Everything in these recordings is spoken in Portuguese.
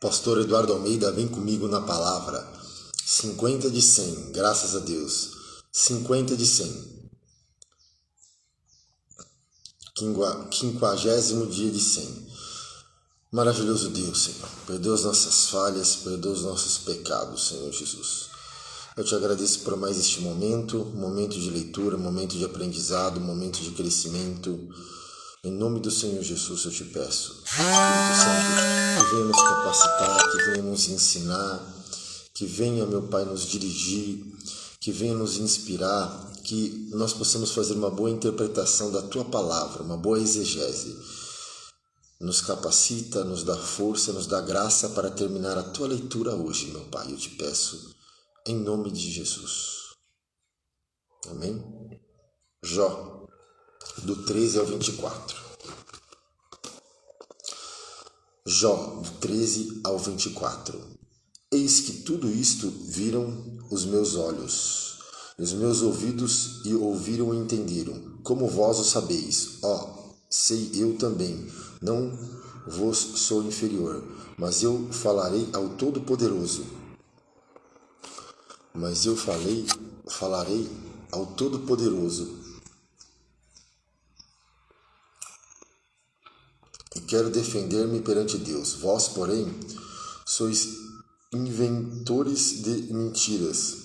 Pastor Eduardo Almeida, vem comigo na palavra. 50 de 100, graças a Deus. 50 de 100. 50º dia de 100. Maravilhoso Deus, Senhor. Perdoa as nossas falhas, perdoa os nossos pecados, Senhor Jesus. Eu te agradeço por mais este momento de leitura, momento de aprendizado, momento de crescimento. Em nome do Senhor Jesus eu te peço, Espírito Santo, que venha nos capacitar, que venha nos ensinar, que venha, meu Pai, nos dirigir, que venha nos inspirar, que nós possamos fazer uma boa interpretação da Tua Palavra, uma boa exegese. Nos capacita, nos dá força, nos dá graça para terminar a Tua leitura hoje, meu Pai, eu te peço, em nome de Jesus. Amém? Jó, do 13 ao 24. Jó, do 13 ao 24. Eis que tudo isto viram os meus olhos, e os meus ouvidos e ouviram e entenderam, como vós o sabeis. Sei eu também, não vos sou inferior, mas eu falarei ao Todo-Poderoso. Falarei ao Todo-Poderoso. E quero defender-me perante Deus. Vós, porém, sois inventores de mentiras,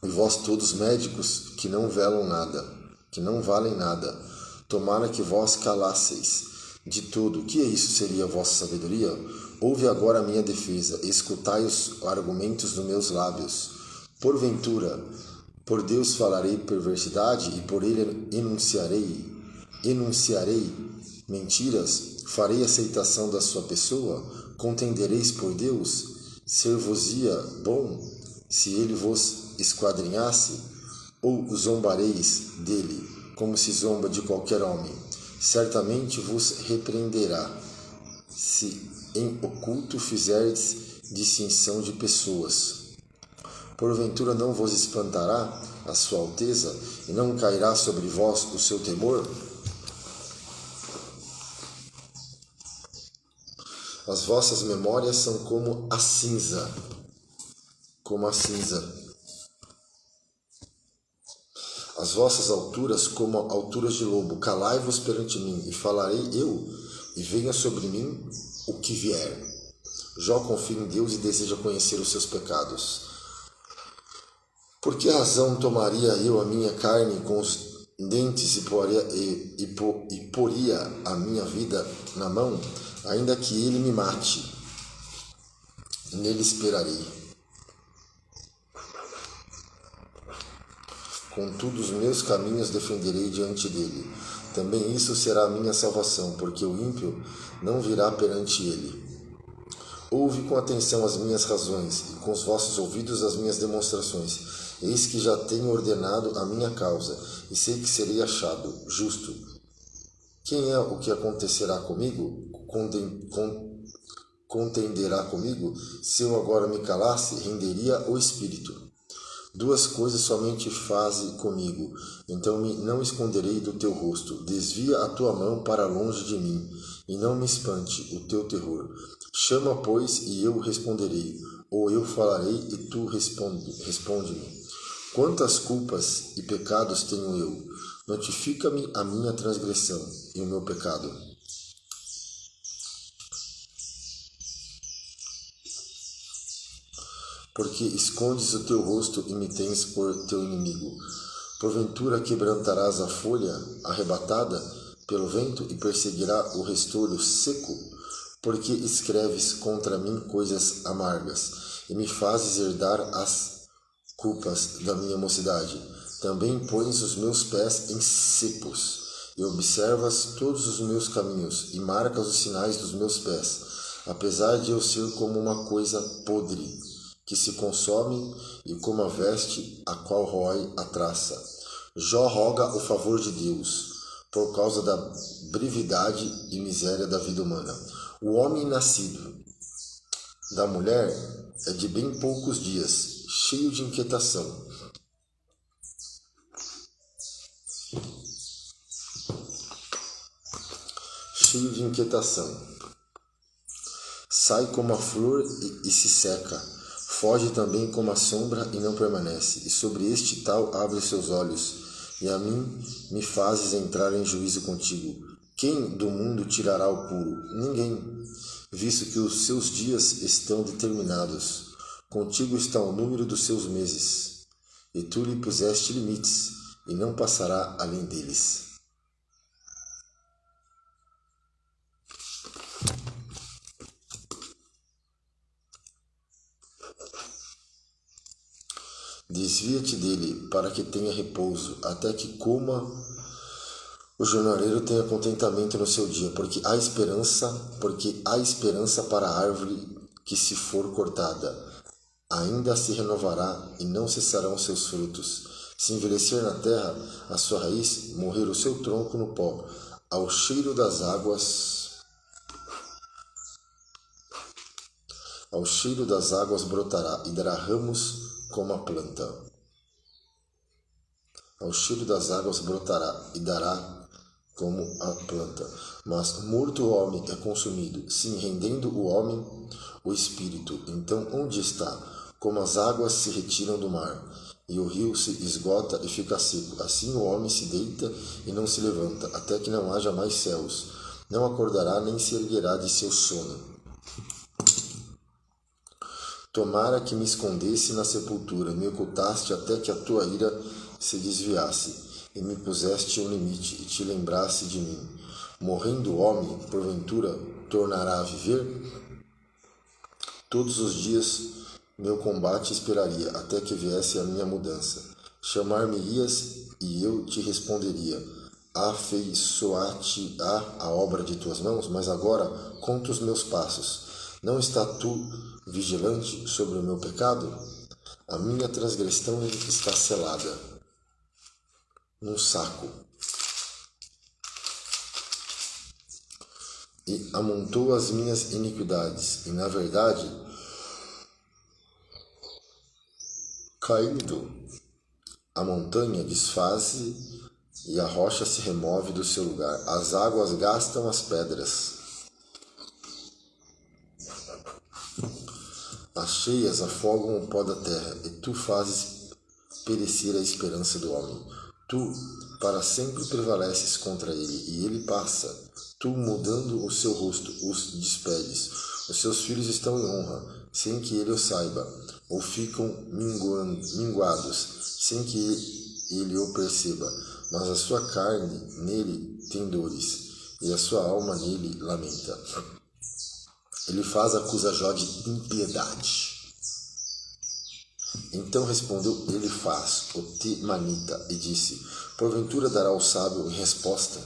e vós todos médicos que não valem nada. Tomara que vós calasseis de tudo. Que isso seria a vossa sabedoria? Ouve agora a minha defesa, escutai os argumentos dos meus lábios. Porventura, por Deus falarei perversidade, e por ele enunciarei mentiras? Farei aceitação da sua pessoa? Contendereis por Deus? Ser-vos-ia bom se ele vos esquadrinhasse? Ou zombareis dele, como se zomba de qualquer homem? Certamente vos repreenderá, se em oculto fizerdes distinção de pessoas. Porventura não vos espantará a sua alteza, e não cairá sobre vós o seu temor? As vossas memórias são como a cinza. As vossas alturas como alturas de lobo. Calai-vos perante mim, e falarei eu, e venha sobre mim o que vier. Jó confia em Deus e deseja conhecer os seus pecados. Por que razão tomaria eu a minha carne com os dentes e poria a minha vida na mão? Ainda que ele me mate, nele esperarei. Contudo, os meus caminhos defenderei diante dele. Também isso será a minha salvação, porque o ímpio não virá perante ele. Ouve com atenção as minhas razões, e com os vossos ouvidos as minhas demonstrações. Eis que já tenho ordenado a minha causa, e sei que serei achado justo. Quem é o que acontecerá comigo? Contenderá comigo? Se eu agora me calasse, renderia o espírito. Duas coisas somente faze comigo, então não esconderei do teu rosto. Desvia a tua mão para longe de mim, e não me espante o teu terror. Chama, pois, e eu responderei, ou eu falarei e tu responde-me. Quantas culpas e pecados tenho eu? Notifica-me a minha transgressão e o meu pecado. Porque escondes o teu rosto e me tens por teu inimigo. Porventura quebrantarás a folha arrebatada pelo vento e perseguirá o restolho seco? Porque escreves contra mim coisas amargas e me fazes herdar as culpas da minha mocidade. Também pões os meus pés em cepos e observas todos os meus caminhos e marcas os sinais dos meus pés, apesar de eu ser como uma coisa podre, que se consome, e como a veste a qual rói a traça. Jó roga o favor de Deus, por causa da brevidade e miséria da vida humana. O homem nascido da mulher é de bem poucos dias, cheio de inquietação. Sai como a flor e se seca, foge também como a sombra e não permanece. E sobre este tal abre seus olhos, e a mim me fazes entrar em juízo contigo. Quem do mundo tirará o puro? Ninguém, visto que os seus dias estão determinados. Contigo está o número dos seus meses, e tu lhe puseste limites, e não passará além deles. Desvia-te dele, para que tenha repouso, até que coma o jornaleiro tenha contentamento no seu dia, porque há esperança para a árvore que, se for cortada, ainda se renovará e não cessarão seus frutos. Se envelhecer na terra a sua raiz, morrer o seu tronco no pó, ao cheiro das águas brotará e dará ramos como a planta. Ao cheiro das águas brotará e dará como a planta. Mas morto o homem é consumido, sim, rendendo o homem o espírito. Então onde está? Como as águas se retiram do mar, e o rio se esgota e fica seco, assim o homem se deita e não se levanta, até que não haja mais céus. Não acordará nem se erguerá de seu sono. Tomara que me escondesse na sepultura, me ocultaste até que a tua ira se desviasse, e me puseste um limite, e te lembrasse de mim. Morrendo o homem, porventura, tornará a viver? Todos os dias meu combate esperaria, até que viesse a minha mudança. Chamar-me-ias, e eu te responderia. Afeiçoar-te-á a obra de tuas mãos, mas agora conta os meus passos. Não está tu vigilante sobre o meu pecado? A minha transgressão está selada num saco, e amontou as minhas iniquidades, e na verdade, caindo a montanha desfaz-se, e a rocha se remove do seu lugar. As águas gastam as pedras, as cheias afogam o pó da terra, e tu fazes perecer a esperança do homem. Tu para sempre prevaleces contra ele, e ele passa. Tu, mudando o seu rosto, os despedes. Os seus filhos estão em honra, sem que ele o saiba, ou ficam minguados, sem que ele o perceba. Mas a sua carne nele tem dores, e a sua alma nele lamenta. Ele acusa Jó de impiedade. Então respondeu Elifaz, o Temanita, e disse: porventura dará o sábio em resposta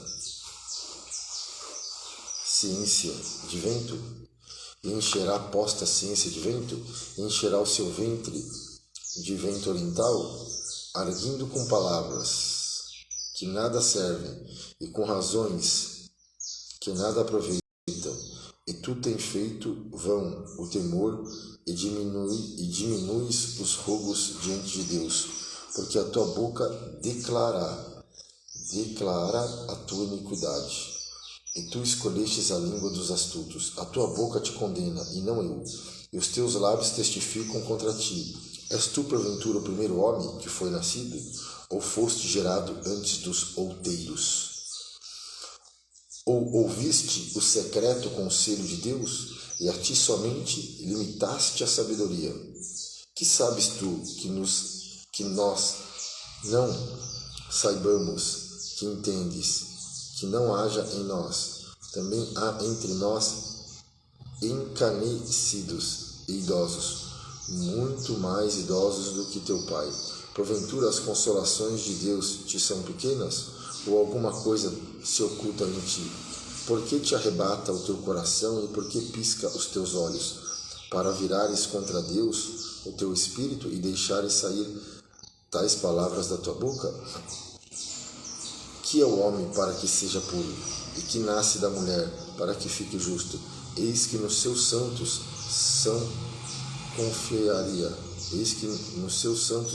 ciência de vento? E encherá posta ciência de vento? E encherá o seu ventre de vento oriental? Arguindo com palavras que nada servem, e com razões que nada aproveitam. E tu tens feito vão o temor, e diminuis os rogos diante de Deus, porque a tua boca declara a tua iniquidade, e tu escolhestes a língua dos astutos. A tua boca te condena, e não eu, e os teus lábios testificam contra ti. És tu, porventura, o primeiro homem que foi nascido, ou foste gerado antes dos outeiros? Ou ouviste o secreto conselho de Deus, e a ti somente limitaste a sabedoria? Que sabes tu que nós não saibamos, que entendes, que não haja em nós? Também há entre nós encanecidos e idosos, muito mais idosos do que teu pai. Porventura as consolações de Deus te são pequenas, ou alguma coisa se oculta em ti? Por que te arrebata o teu coração, e por que pisca os teus olhos, para virares contra Deus o teu espírito, e deixares sair tais palavras da tua boca? Que é o homem para que seja puro, e que nasce da mulher para que fique justo? Eis que nos seus santos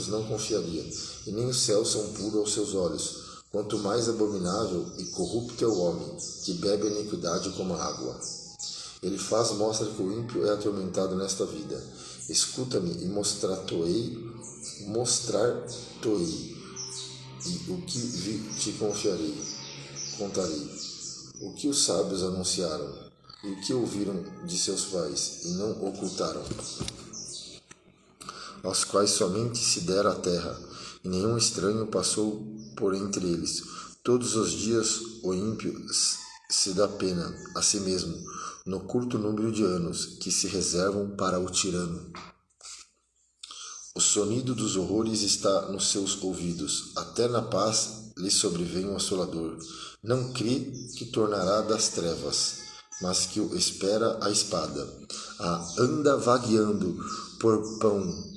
não confiaria, e nem os céus são puros aos seus olhos. Quanto mais abominável e corrupto é o homem, que bebe a iniquidade como a água. Ele faz mostra que o ímpio é atormentado nesta vida. Escuta-me e mostrar-te-ei, e o que vi te contarei. O que os sábios anunciaram, e o que ouviram de seus pais, e não ocultaram, aos quais somente se dera a terra, e nenhum estranho passou por entre eles. Todos os dias o ímpio se dá pena a si mesmo, no curto número de anos que se reservam para o tirano. O sonido dos horrores está nos seus ouvidos, até na paz lhe sobrevém o assolador. Não crê que tornará das trevas, mas que o espera a espada. Anda vagueando por pão,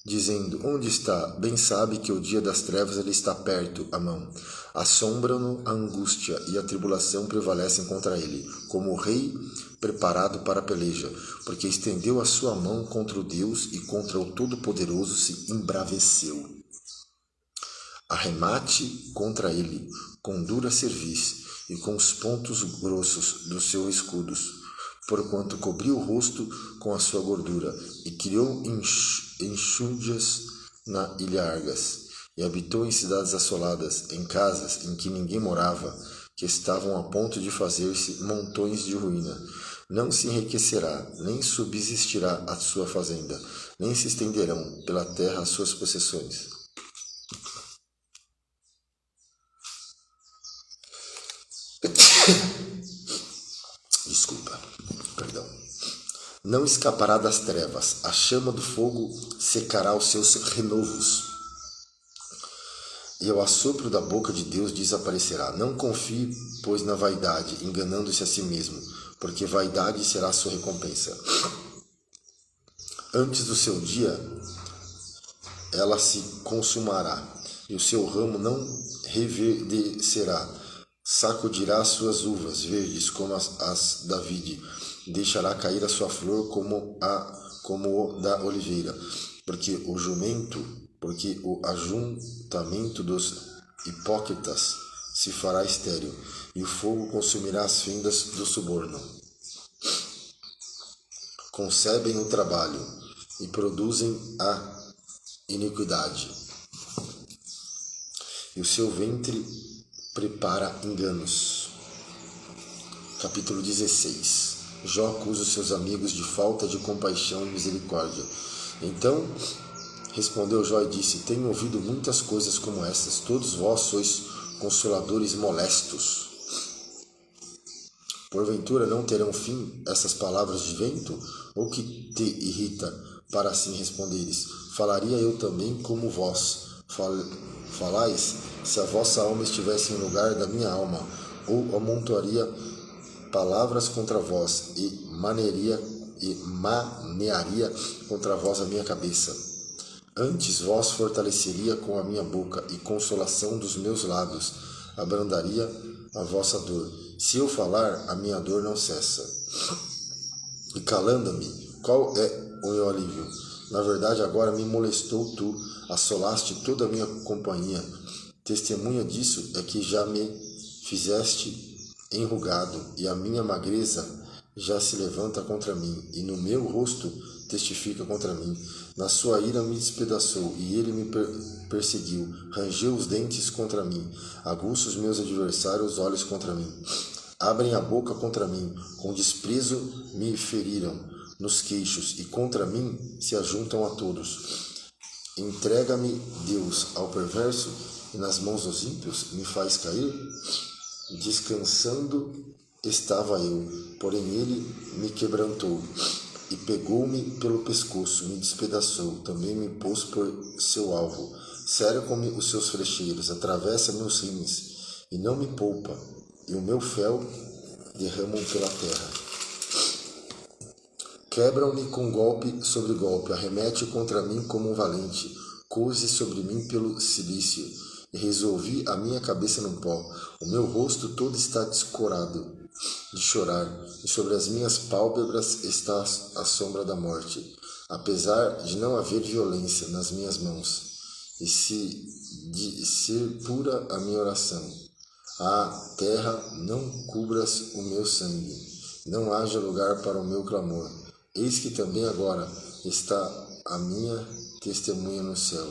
dizendo, onde está? Bem sabe que o dia das trevas ele está perto, à mão. Assombram-no a angústia e a tribulação prevalecem contra ele, como o rei preparado para a peleja, porque estendeu a sua mão contra o Deus e contra o Todo-Poderoso se embraveceu. Arremate contra ele com dura cerviz e com os pontos grossos dos seus escudos, porquanto cobriu o rosto com a sua gordura e criou enxúndias na ilhargas, e habitou em cidades assoladas, em casas em que ninguém morava, que estavam a ponto de fazer-se montões de ruína. Não se enriquecerá, nem subsistirá a sua fazenda, nem se estenderão pela terra as suas possessões. Desculpa, perdão. Não escapará das trevas, a chama do fogo secará os seus renovos, e o assopro da boca de Deus desaparecerá. Não confie, pois, na vaidade, enganando-se a si mesmo, porque vaidade será a sua recompensa. Antes do seu dia, ela se consumará, e o seu ramo não reverdecerá. Sacudirá as suas uvas verdes como as da vide, deixará cair a sua flor como o da oliveira, porque o ajuntamento dos hipócritas se fará estéril, e o fogo consumirá as fendas do suborno. Concebem o trabalho e produzem a iniquidade, e o seu ventre prepara enganos. Capítulo 16. Jó acusa os seus amigos de falta de compaixão e misericórdia. Então respondeu Jó e disse, tenho ouvido muitas coisas como estas, todos vós sois consoladores molestos. Porventura não terão fim essas palavras de vento? Ou que te irrita, para assim responderes? Falaria eu também como vós falais, se a vossa alma estivesse em lugar da minha alma, ou amontoaria palavras contra vós, e manearia contra vós a minha cabeça. Antes vós fortaleceria com a minha boca, e consolação dos meus lábios abrandaria a vossa dor. Se eu falar, a minha dor não cessa. E calando-me, qual é o meu alívio? Na verdade, agora me molestou tu, assolaste toda a minha companhia. Testemunha disso é que já me fizeste enrugado, e a minha magreza já se levanta contra mim, e no meu rosto testifica contra mim. Na sua ira me despedaçou, e ele me perseguiu, rangeu os dentes contra mim, aguça os meus adversários os olhos contra mim. Abrem a boca contra mim, com desprezo me feriram nos queixos, e contra mim se ajuntam a todos. Entrega-me, Deus, ao perverso, e nas mãos dos ímpios me faz cair? Descansando estava eu, porém ele me quebrantou, e pegou-me pelo pescoço, me despedaçou, também me pôs por seu alvo. Cercam-me os seus flecheiros, atravessa meus rins, e não me poupa, e o meu fel derramam pela terra. Quebram-me com golpe sobre golpe, arremete contra mim como um valente, coze sobre mim pelo cilício, e resolvi a minha cabeça no pó. O meu rosto todo está descorado de chorar, e sobre as minhas pálpebras está a sombra da morte, apesar de não haver violência nas minhas mãos, e de ser pura a minha oração. Ah, terra, não cubras o meu sangue, não haja lugar para o meu clamor. Eis que também agora está a minha testemunha no céu,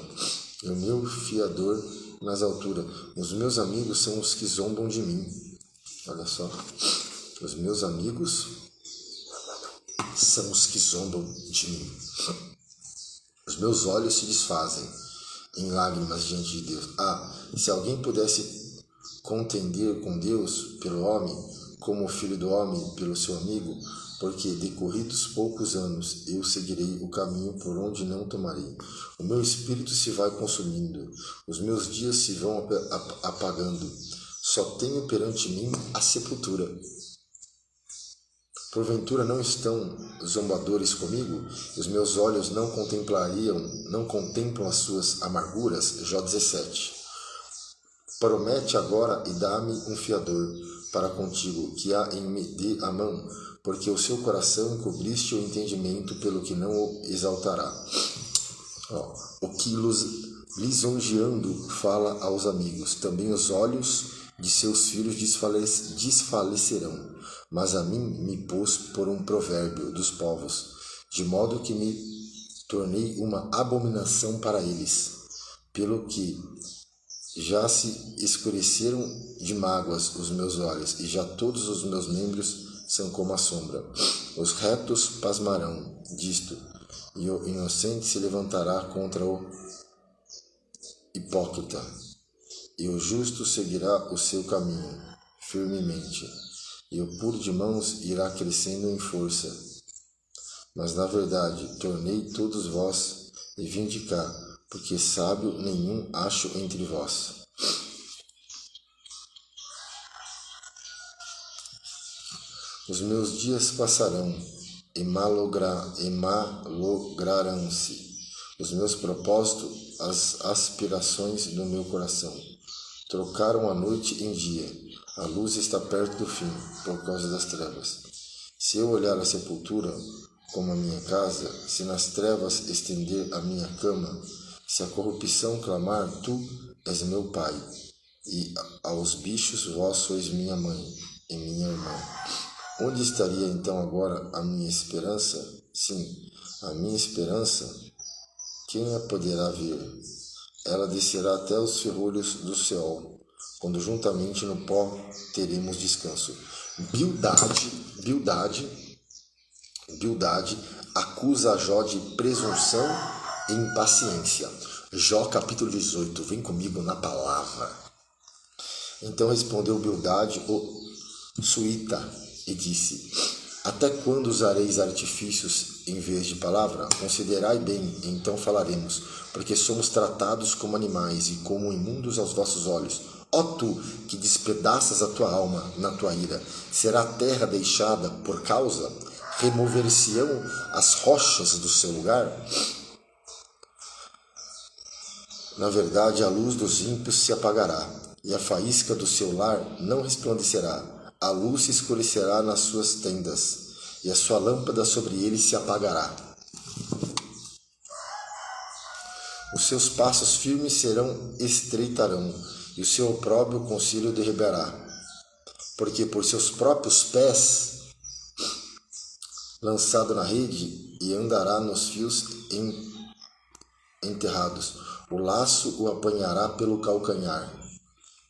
e o meu fiador nas alturas. Os meus amigos são os que zombam de mim. Olha só, os meus amigos são os que zombam de mim. Os meus olhos se desfazem em lágrimas diante de Deus. Se alguém pudesse contender com Deus pelo homem, como o filho do homem pelo seu amigo, porque decorridos poucos anos eu seguirei o caminho por onde não tomarei. O meu espírito se vai consumindo, os meus dias se vão apagando. Só tenho perante mim a sepultura. Porventura não estão zombadores comigo? Os meus olhos não contemplam as suas amarguras? Jó 17. Promete agora e dá-me um fiador para contigo, que há em me dê a mão, porque o seu coração encobriste o entendimento, pelo que não o exaltará. O que lisonjeando fala aos amigos, também os olhos de seus filhos desfalecerão. Mas a mim me pôs por um provérbio dos povos, de modo que me tornei uma abominação para eles, pelo que já se escureceram de mágoas os meus olhos, e já todos os meus membros são como a sombra. Os retos pasmarão disto, e o inocente se levantará contra o hipócrita, e o justo seguirá o seu caminho firmemente, e o puro de mãos irá crescendo em força. Mas na verdade tornei todos vós e vim de cá, porque sábio nenhum acho entre vós. Os meus dias passarão e malograrão-se os meus propósitos, as aspirações do meu coração. Trocaram a noite em dia, a luz está perto do fim, por causa das trevas. Se eu olhar a sepultura como a minha casa, se nas trevas estender a minha cama, se a corrupção clamar, tu és meu pai, e aos bichos vós sois minha mãe e minha irmã. Onde estaria então agora a minha esperança? Sim, a minha esperança, quem a poderá ver? Ela descerá até os ferrolhos do céu, quando juntamente no pó teremos descanso. Bildade acusa a Jó de presunção e impaciência. Jó capítulo 18, vem comigo na palavra. Então respondeu Bildade, o suíta, e disse: até quando usareis artifícios em vez de palavra? Considerai bem, então falaremos, porque somos tratados como animais e como imundos aos vossos olhos. Ó tu, que despedaças a tua alma na tua ira, será a terra deixada por causa? Remover-se-ão as rochas do seu lugar? Na verdade, a luz dos ímpios se apagará, e a faísca do seu lar não resplandecerá. A luz se escurecerá nas suas tendas, e a sua lâmpada sobre ele se apagará. Os seus passos firmes estreitarão, e o seu opróbrio conselho derribará. Porque por seus próprios pés, lançado na rede, e andará nos fios enterrados. O laço o apanhará pelo calcanhar,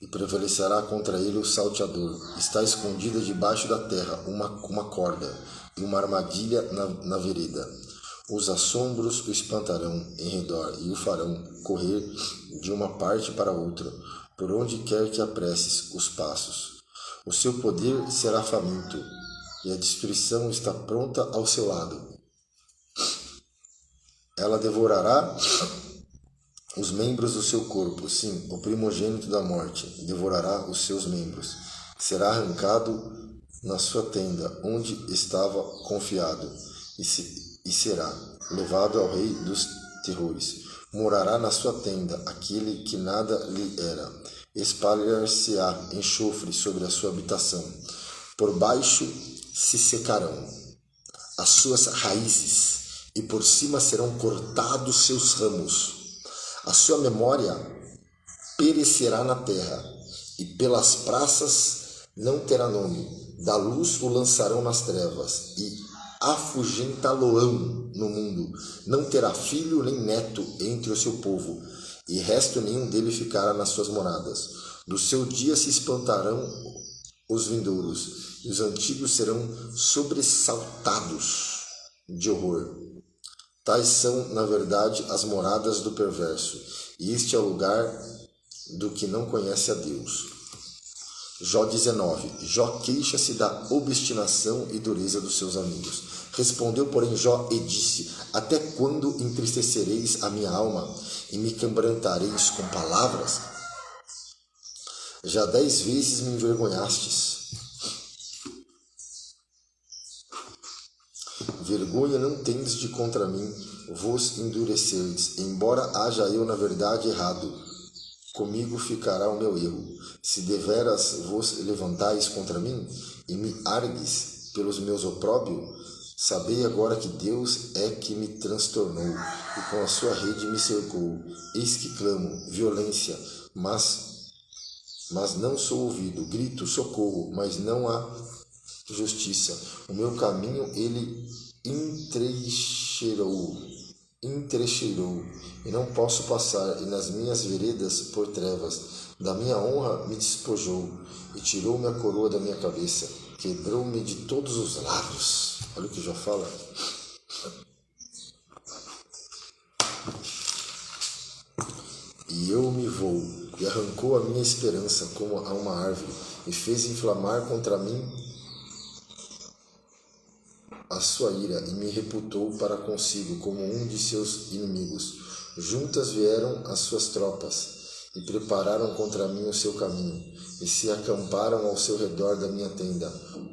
e prevalecerá contra ele o salteador. Está escondida debaixo da terra uma corda, e uma armadilha na vereda. Os assombros o espantarão em redor, e o farão correr de uma parte para outra, por onde quer que apresses os passos. O seu poder será faminto, e a destruição está pronta ao seu lado. Ela devorará os membros do seu corpo, sim, o primogênito da morte devorará os seus membros. Será arrancado na sua tenda, onde estava confiado, e será levado ao rei dos terrores. Morará na sua tenda aquele que nada lhe era. Espalhar-se-á enxofre sobre a sua habitação. Por baixo se secarão as suas raízes, e por cima serão cortados seus ramos. A sua memória perecerá na terra, e pelas praças não terá nome. Da luz o lançarão nas trevas e afugentá-lo-ão no mundo. Não terá filho nem neto entre o seu povo, e resto nenhum dele ficará nas suas moradas. Do seu dia se espantarão os vindouros, e os antigos serão sobressaltados de horror. Tais são, na verdade, as moradas do perverso, e este é o lugar do que não conhece a Deus. Jó 19. Jó queixa-se da obstinação e dureza dos seus amigos. Respondeu, porém, Jó e disse: até quando entristecereis a minha alma e me quebrantareis com palavras? Já 10 vezes me envergonhastes. Vergonha não tendes de contra mim vos endurecerdes, embora haja eu na verdade errado. Comigo ficará o meu erro. Se deveras vos levantais contra mim e me argues pelos meus opróbios, sabei agora que Deus é que me transtornou e com a sua rede me cercou. Eis que clamo, violência, mas não sou ouvido. Grito, socorro, mas não há justiça. O meu caminho ele entrecheirou, e não posso passar, e nas minhas veredas por trevas. Da minha honra me despojou, e tirou-me a coroa da minha cabeça, quebrou-me de todos os lados. Olha o que já fala. E eu me vou, e arrancou a minha esperança como a uma árvore, e fez inflamar contra mim a sua ira, e me reputou para consigo como um de seus inimigos. Juntas vieram as suas tropas, e prepararam contra mim o seu caminho, e se acamparam ao seu redor da minha tenda.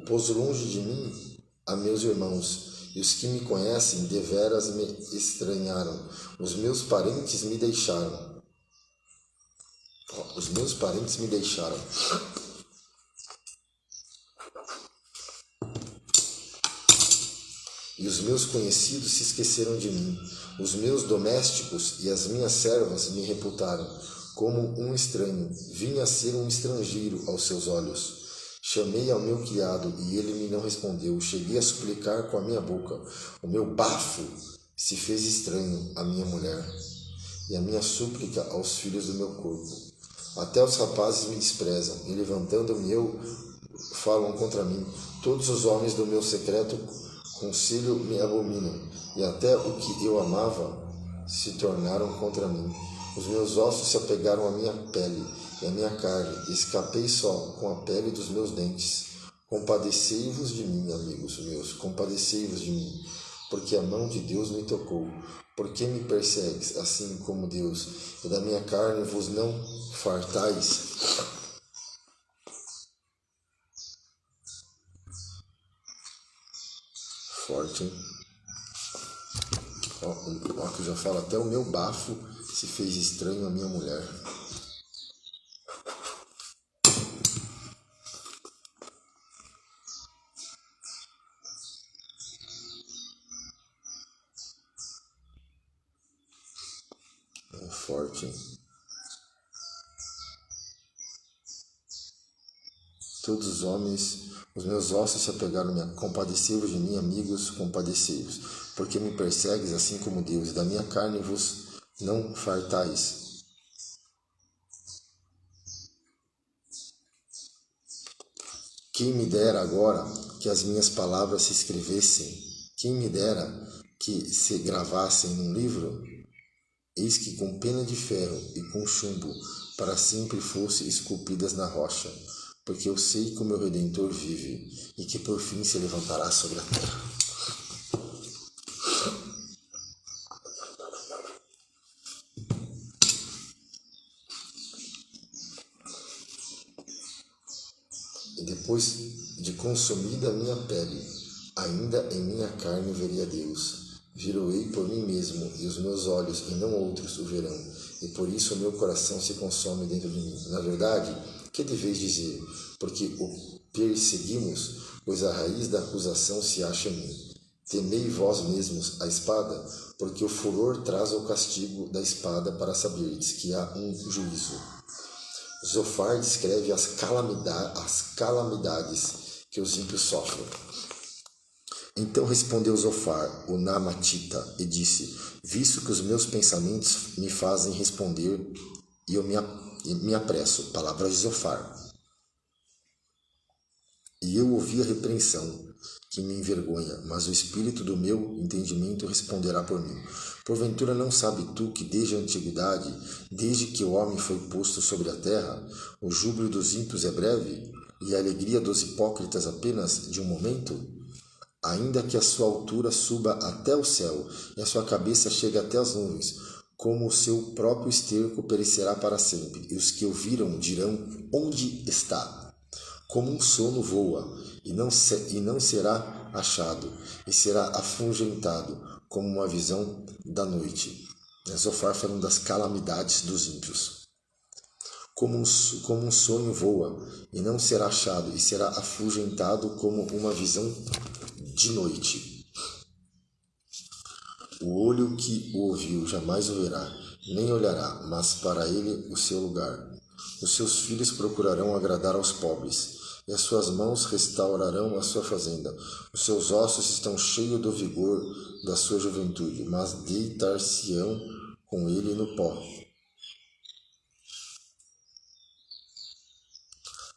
Pôs longe de mim a meus irmãos, e os que me conhecem deveras me estranharam. Os meus parentes me deixaram. E os meus conhecidos se esqueceram de mim. Os meus domésticos e as minhas servas me reputaram como um estranho. Vim a ser um estrangeiro aos seus olhos. Chamei ao meu criado e ele me não respondeu. Cheguei a suplicar com a minha boca. O meu bafo se fez estranho à minha mulher e a minha súplica aos filhos do meu corpo. Até os rapazes me desprezam e levantando-me eu falam contra mim. Todos os homens do meu secreto conselho me abominam, e até o que eu amava se tornaram contra mim. Os meus ossos se apegaram à minha pele e à minha carne, e escapei só com a pele dos meus dentes. Compadecei-vos de mim, amigos meus, compadecei-vos de mim, porque a mão de Deus me tocou. Por que me persegues, assim como Deus, e da minha carne vos não fartais? Forte, hein? Ó, que eu já falo, até o meu bafo se fez estranho à minha mulher. É forte, hein? Todos os homens, os meus ossos se apegaram a mim. Compadecei-vos de mim, amigos, compadecei-vos. Porque me persegues, assim como Deus, e da minha carne vos não fartais. Quem me dera agora que as minhas palavras se escrevessem? Quem me dera que se gravassem num livro? Eis que com pena de ferro e com chumbo para sempre fosse esculpidas na rocha, porque eu sei que o meu Redentor vive e que por fim se levantará sobre a terra. E depois de consumida a minha pele, ainda em minha carne veria Deus. Viroei por mim mesmo, e os meus olhos, e não outros, o verão. E por isso o meu coração se consome dentro de mim. Na verdade, que deveis dizer? Porque o perseguimos, pois a raiz da acusação se acha em mim. Temei vós mesmos a espada, porque o furor traz o castigo da espada para saberdes que há um juízo. Zofar descreve as calamidades que os ímpios sofrem. Então respondeu Zofar, o Naamatita, e disse: visto que os meus pensamentos me fazem responder, e eu me apresso. Palavras de Zofar. E eu ouvi a repreensão, que me envergonha, mas o espírito do meu entendimento responderá por mim. Porventura não sabe tu que desde a antiguidade, desde que o homem foi posto sobre a terra, o júbilo dos ímpios é breve, e a alegria dos hipócritas apenas de um momento? Ainda que a sua altura suba até o céu, e a sua cabeça chegue até as nuvens, como o seu próprio esterco perecerá para sempre, e os que o viram dirão: onde está? Como um sono voa, e não será achado, e será afugentado, como uma visão da noite. Zofar falando das calamidades dos ímpios. Como um sonho voa, e não será achado, e será afugentado como uma visão de noite. O olho que o ouviu jamais o verá, nem olhará, mas para ele o seu lugar. Os seus filhos procurarão agradar aos pobres, e as suas mãos restaurarão a sua fazenda. Os seus ossos estão cheios do vigor da sua juventude, mas deitar-se-ão com ele no pó.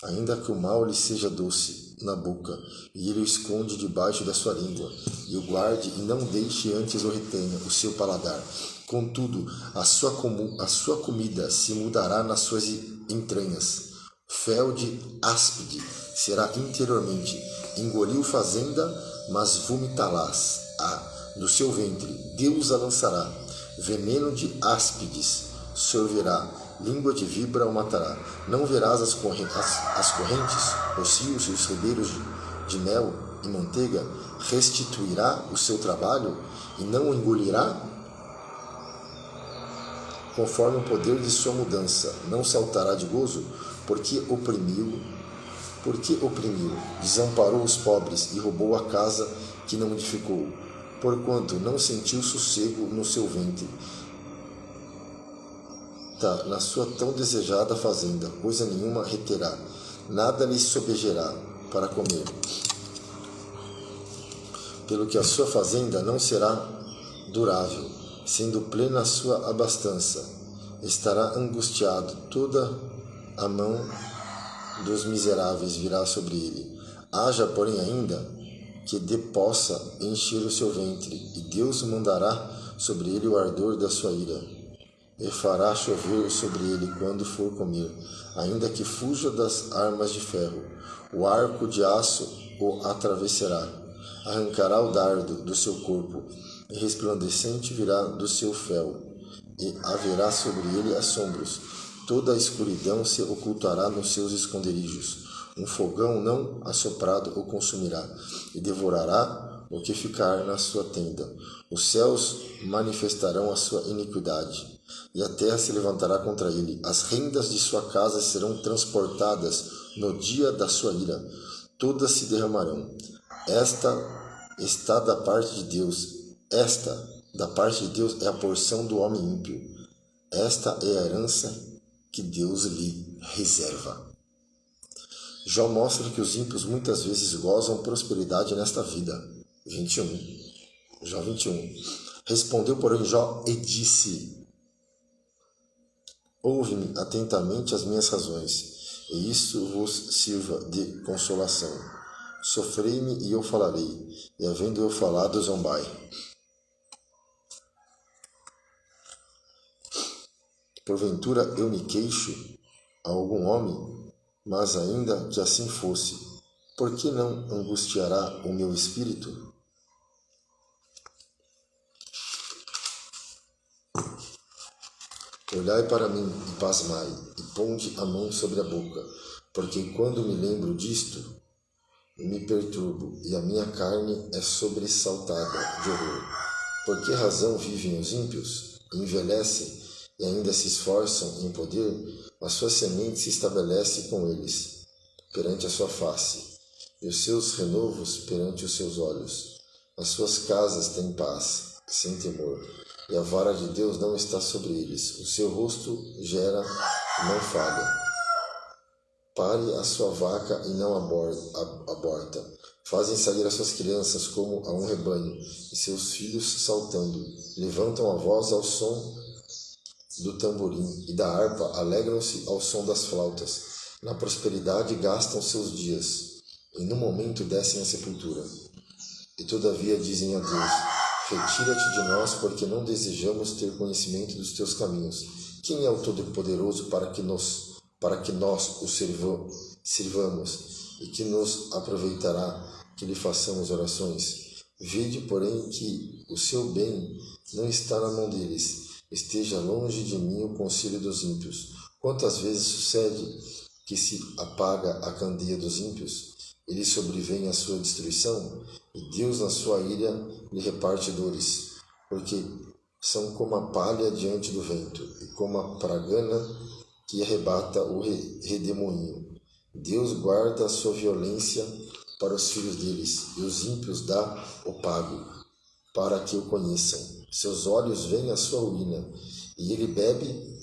Ainda que o mal lhe seja doce na boca, e ele o esconde debaixo da sua língua, e o guarde e não deixe antes o retenha o seu paladar. Contudo, a sua comida se mudará nas suas entranhas. Fel de áspide será interiormente. Engoliu fazenda, mas vomitá-las do seu ventre. Deus a lançará. Veneno de áspides sorverá. Língua de víbora o matará. Não verás as correntes, os rios e os ribeiros de mel e manteiga. Restituirá o seu trabalho e não o engolirá? Conforme o poder de sua mudança, não saltará de gozo, porque oprimiu, desamparou os pobres e roubou a casa que não edificou, porquanto não sentiu sossego no seu ventre, na sua tão desejada fazenda, coisa nenhuma reterá, nada lhe sobejará para comer, pelo que a sua fazenda não será durável, sendo plena a sua abastança, estará angustiado, toda a mão dos miseráveis virá sobre ele. Haja, porém, ainda que dê possa encher o seu ventre, e Deus mandará sobre ele o ardor da sua ira, e fará chover sobre ele quando for comer, ainda que fuja das armas de ferro. O arco de aço o atravessará, arrancará o dardo do seu corpo, e resplandecente virá do seu fel, e haverá sobre ele assombros. Toda a escuridão se ocultará nos seus esconderijos. Um fogão não assoprado o consumirá, e devorará o que ficar na sua tenda. Os céus manifestarão a sua iniquidade, e a terra se levantará contra ele. As rendas de sua casa serão transportadas no dia da sua ira. Todas se derramarão. Esta da parte de Deus é a porção do homem ímpio. Esta é a herança que Deus lhe reserva. Jó mostra que os ímpios muitas vezes gozam prosperidade nesta vida. 21. Jó 21. Respondeu, porém, Jó e disse: ouve-me atentamente as minhas razões, e isso vos sirva de consolação. Sofrei-me e eu falarei, e havendo eu falado, zombai. Porventura eu me queixo a algum homem, mas ainda que assim fosse, por que não angustiará o meu espírito? Olhai para mim e pasmai, e ponde a mão sobre a boca, porque quando me lembro disto, me perturbo, e a minha carne é sobressaltada de horror. Por que razão vivem os ímpios? Envelhecem e ainda se esforçam em poder, a sua semente se estabelece com eles, perante a sua face, e os seus renovos perante os seus olhos. As suas casas têm paz, sem temor, e a vara de Deus não está sobre eles. O seu rosto gera, não falha. Pare a sua vaca e não aborta. Fazem sair as suas crianças como a um rebanho, e seus filhos saltando. Levantam a voz ao som do tamborim e da harpa, alegram-se ao som das flautas. Na prosperidade gastam seus dias, e no momento descem à sepultura. E todavia dizem a Deus: retira-te de nós, porque não desejamos ter conhecimento dos teus caminhos. Quem é o Todo-Poderoso para que nós o sirvamos, e que nos aproveitará que lhe façamos orações? Vede, porém, que o seu bem não está na mão deles. Esteja longe de mim o conselho dos ímpios. Quantas vezes sucede que se apaga a candeia dos ímpios? Eles sobrevêm à sua destruição, e Deus, na sua ira, lhe reparte dores, porque são como a palha diante do vento, e como a pragana que arrebata o redemoinho. Deus guarda a sua violência para os filhos deles, e os ímpios dá o pago, para que o conheçam. Seus olhos veem a sua ruína, e ele bebe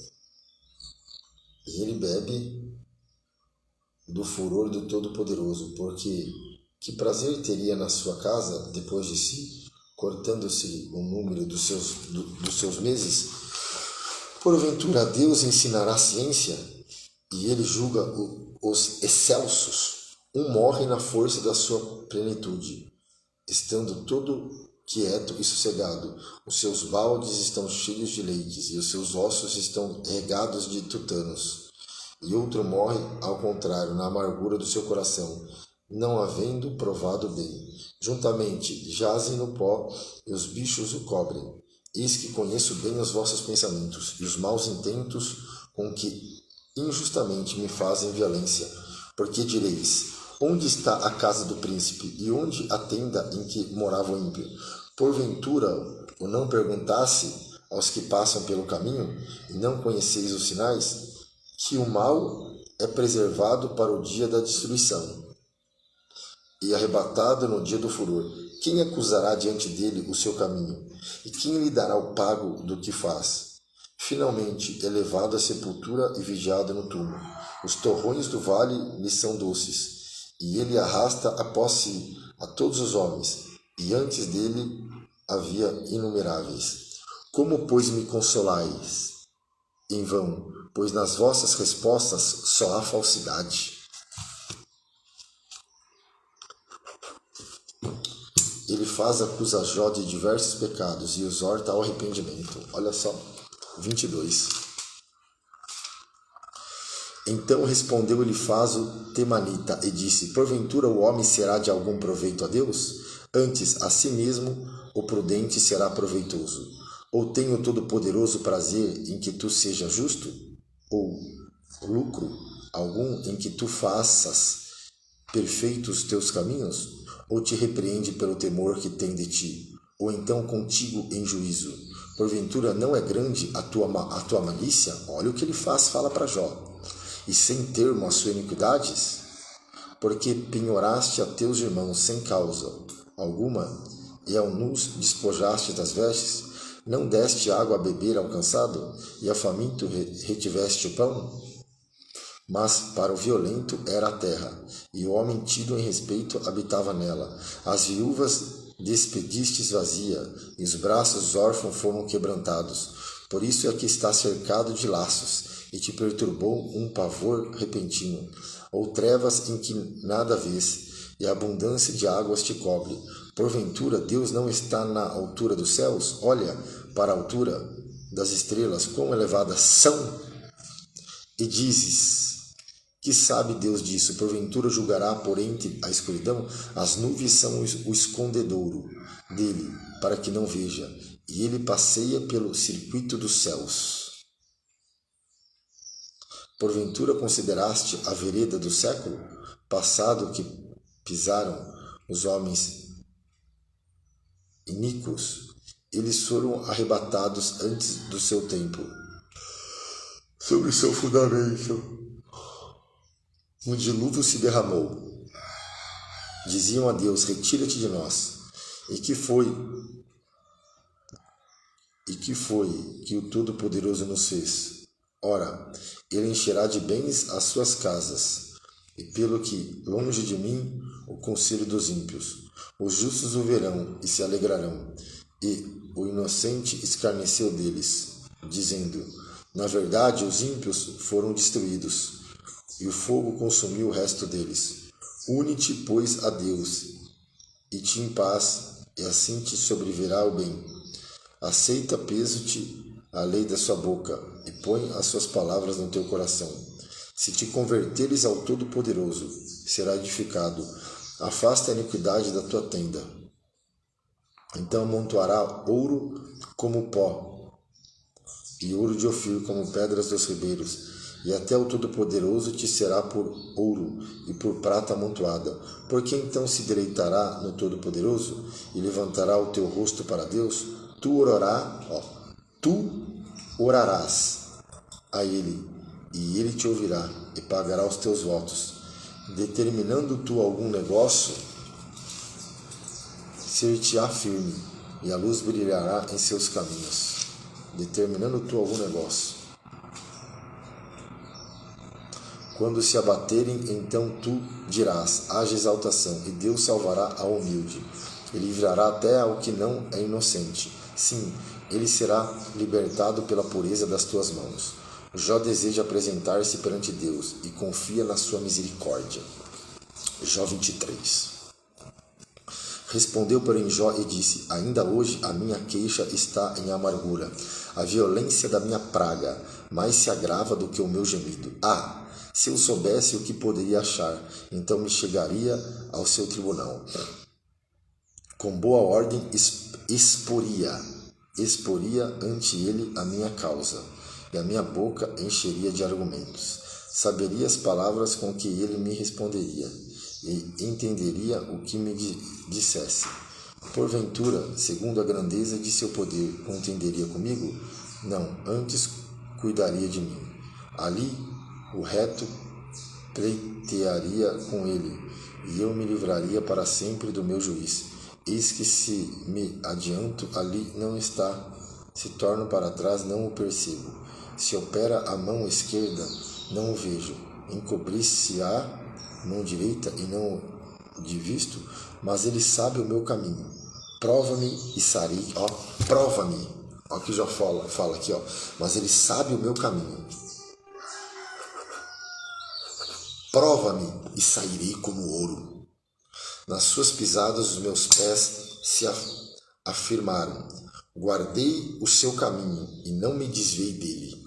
do furor do Todo-Poderoso, porque que prazer teria na sua casa depois de si, cortando-se o número dos seus meses? Porventura Deus ensinará ciência, e ele julga os excelsos. Morre na força da sua plenitude, estando todo quieto e sossegado. Os seus baldes estão cheios de leites, e os seus ossos estão regados de tutanos. E outro morre, ao contrário, na amargura do seu coração, não havendo provado bem. Juntamente jazem no pó, e os bichos o cobrem. Eis que conheço bem os vossos pensamentos, e os maus intentos com que injustamente me fazem violência. Porque direis: onde está a casa do príncipe, e onde a tenda em que morava o ímpio? Porventura o não perguntasse aos que passam pelo caminho, e não conheceis os sinais? Que o mal é preservado para o dia da destruição, e arrebatado no dia do furor. Quem acusará diante dele o seu caminho? E quem lhe dará o pago do que faz? Finalmente é levado à sepultura e vigiado no túmulo. Os torrões do vale lhe são doces, e ele arrasta após si a todos os homens, e antes dele havia inumeráveis. Como, pois, me consolais? Em vão, pois nas vossas respostas só há falsidade. Ele acusa Jó de diversos pecados e o exorta ao arrependimento. Olha só, 22. Então respondeu Elifaz o temanita e disse: porventura o homem será de algum proveito a Deus? Antes, a si mesmo o prudente será proveitoso. Ou tem o Todo-Poderoso prazer em que tu sejas justo? Ou lucro algum em que tu faças perfeitos teus caminhos? Ou te repreende pelo temor que tem de ti? Ou então contigo em juízo? Porventura não é grande a tua malícia? Olha o que ele fala para Jó. E sem termo as suas iniquidades? Porque penhoraste a teus irmãos sem causa alguma, e ao nus despojaste das vestes? Não deste água a beber ao cansado, e ao faminto retiveste o pão? Mas para o violento era a terra, e o homem tido em respeito habitava nela. As viúvas despedistes vazia, e os braços dos órfãos foram quebrantados. Por isso é que está cercado de laços, e te perturbou um pavor repentino, ou trevas em que nada vês, e a abundância de águas te cobre. Porventura Deus não está na altura dos céus? Olha para a altura das estrelas, quão elevadas são! E dizes: que sabe Deus disso? Porventura julgará por entre a escuridão? As nuvens são o escondedouro dele, para que não veja, e ele passeia pelo circuito dos céus. Porventura consideraste a vereda do século passado que pisaram os homens iníquos? Eles foram arrebatados antes do seu tempo. Sobre seu fundamento, um dilúvio se derramou. Diziam a Deus: retira-te de nós. E que foi que o Todo-Poderoso nos fez? Ora, ele encherá de bens as suas casas. e pelo que, longe de mim, o conselho dos ímpios. Os justos o verão e se alegrarão, e o inocente escarneceu deles, dizendo: na verdade, os ímpios foram destruídos, e o fogo consumiu o resto deles. Une-te, pois, a Deus, e te em paz, e assim te sobrevirá o bem. Aceita, peso-te a lei da sua boca, e põe as suas palavras no teu coração. Se te converteres ao Todo-Poderoso, será edificado. Afasta a iniquidade da tua tenda. Então amontoará ouro como pó, e ouro de Ofir como pedras dos ribeiros, e até o Todo-Poderoso te será por ouro e por prata amontoada. Porque então se deleitará no Todo-Poderoso e levantará o teu rosto para Deus? Tu orarás a Ele, e Ele te ouvirá e pagará os teus votos. Determinando tu algum negócio, ser-te-á firme, e a luz brilhará em seus caminhos. Determinando tu algum negócio. Quando se abaterem, então tu dirás: haja exaltação, e Deus salvará ao humilde, e livrará até ao que não é inocente. Sim, ele será libertado pela pureza das tuas mãos. Jó deseja apresentar-se perante Deus e confia na sua misericórdia. Jó 23. Respondeu, porém, Jó e disse: ainda hoje a minha queixa está em amargura. A violência da minha praga mais se agrava do que o meu gemido. Se eu soubesse o que poderia achar, então me chegaria ao seu tribunal. Com boa ordem exporia ante ele a minha causa, e a minha boca encheria de argumentos. Saberia as palavras com que ele me responderia, e entenderia o que me dissesse. Porventura, segundo a grandeza de seu poder, contenderia comigo? Não, antes cuidaria de mim. Ali o reto pleitearia com ele, e eu me livraria para sempre do meu juiz. Eis que se me adianto, ali não está, se torno para trás, não o percebo. Se opera a mão esquerda, não o vejo. Encobrir-se-á mão direita e não o divisto, mas ele sabe o meu caminho. Prova-me e sarei. Prova-me. O que já fala aqui, mas ele sabe o meu caminho. Prova-me e sairei como ouro. Nas suas pisadas os meus pés se afirmaram. Guardei o seu caminho e não me desviei dele.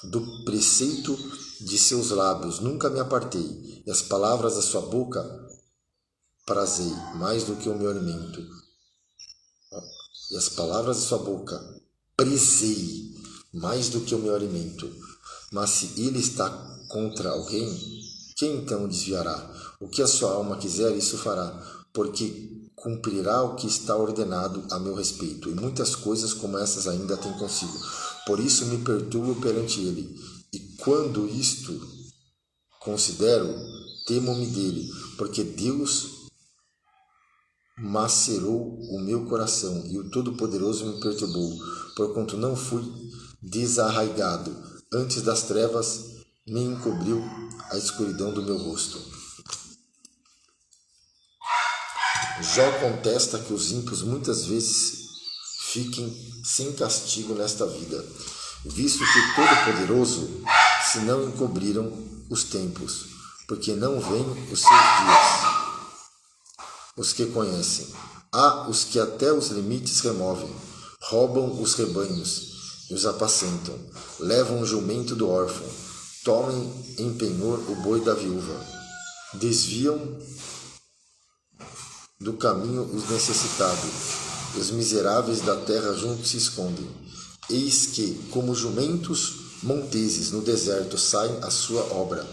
Do preceito de seus lábios nunca me apartei, e as palavras da sua boca prazei mais do que o meu alimento. E as palavras da sua boca prezei mais do que o meu alimento. Mas se ele está contra alguém, quem então desviará? O que a sua alma quiser, isso fará, porque cumprirá o que está ordenado a meu respeito, e muitas coisas como essas ainda tem consigo. Por isso me perturbo perante ele, e quando isto considero, temo-me dele, porque Deus macerou o meu coração, e o Todo-Poderoso me perturbou, porquanto não fui desarraigado, antes das trevas me encobriu a escuridão do meu rosto. Jó contesta que os ímpios muitas vezes fiquem sem castigo nesta vida, visto que o Todo-Poderoso se não encobriram os tempos, porque não vêm os seus dias. Os que conhecem, há os que até os limites removem, roubam os rebanhos e os apacentam, levam o jumento do órfão, tomem em penhor o boi da viúva, desviam do caminho os necessitados, e os miseráveis da terra juntos se escondem. Eis que, como jumentos monteses no deserto, saem a sua obra,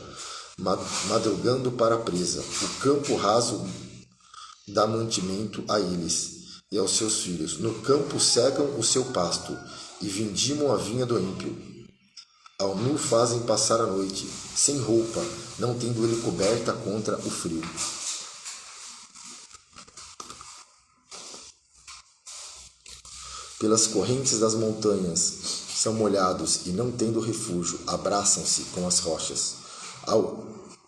madrugando para a presa. O campo raso dá mantimento a eles e aos seus filhos. No campo cegam o seu pasto e vindimam a vinha do ímpio. Ao nu fazem passar a noite, sem roupa, não tendo ele coberta contra o frio. Pelas correntes das montanhas são molhados e, não tendo refúgio, abraçam-se com as rochas.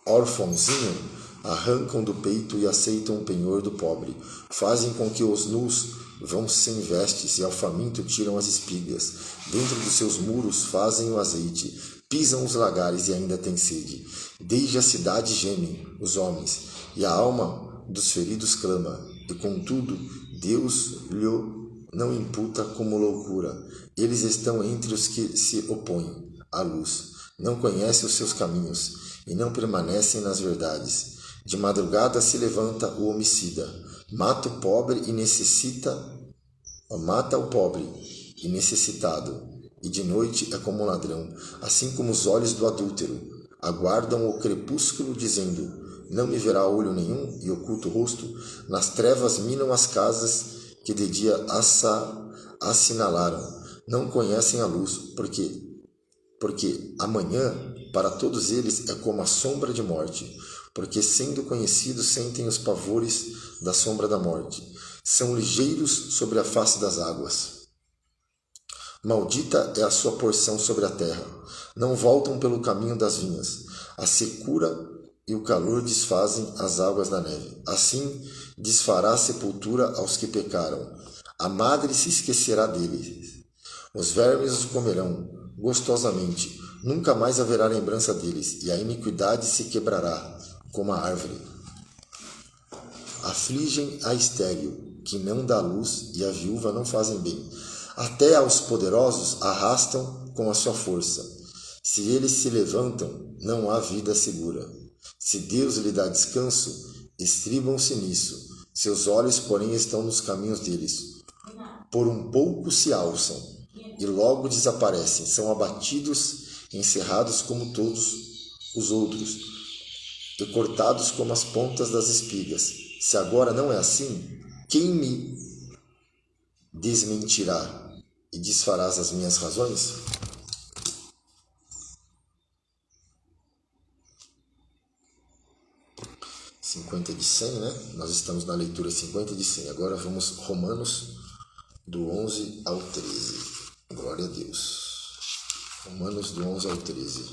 órfãozinho, arrancam do peito e aceitam o penhor do pobre. Fazem com que os nus vão sem vestes e ao faminto tiram as espigas. Dentro dos seus muros fazem o azeite, pisam os lagares e ainda têm sede. Desde a cidade gemem os homens, e a alma dos feridos clama. E contudo, Deus lhe não imputa como loucura. Eles estão entre os que se opõem à luz. Não conhecem os seus caminhos e não permanecem nas verdades. De madrugada se levanta o homicida, mata o pobre e necessitado, e de noite é como um ladrão, assim como os olhos do adúltero aguardam o crepúsculo, dizendo: não me verá olho nenhum, e oculto o rosto. Nas trevas minam as casas que de dia assinalaram. Não conhecem a luz, porque amanhã para todos eles é como a sombra de morte, porque sendo conhecidos sentem os pavores da sombra da morte. São ligeiros sobre a face das águas. Maldita é a sua porção sobre a terra. Não voltam pelo caminho das vinhas. A secura e o calor desfazem as águas da neve. Assim desfará a sepultura aos que pecaram. A madre se esquecerá deles. Os vermes os comerão gostosamente. Nunca mais haverá lembrança deles, e a iniquidade se quebrará como a árvore. Afligem a estéril, que não dá luz, e a viúva não fazem bem. Até aos poderosos arrastam com a sua força. Se eles se levantam, não há vida segura. Se Deus lhe dá descanso, estribam-se nisso. Seus olhos, porém, estão nos caminhos deles. Por um pouco se alçam, e logo desaparecem. São abatidos, encerrados como todos os outros, e cortados como as pontas das espigas. Se agora não é assim, quem me desmentirá e desfarás as minhas razões? (50 de 100, né? Nós estamos na leitura 50 de 100. Agora vamos Romanos, do 11 ao 13. Glória a Deus. Romanos, do 11 ao 13.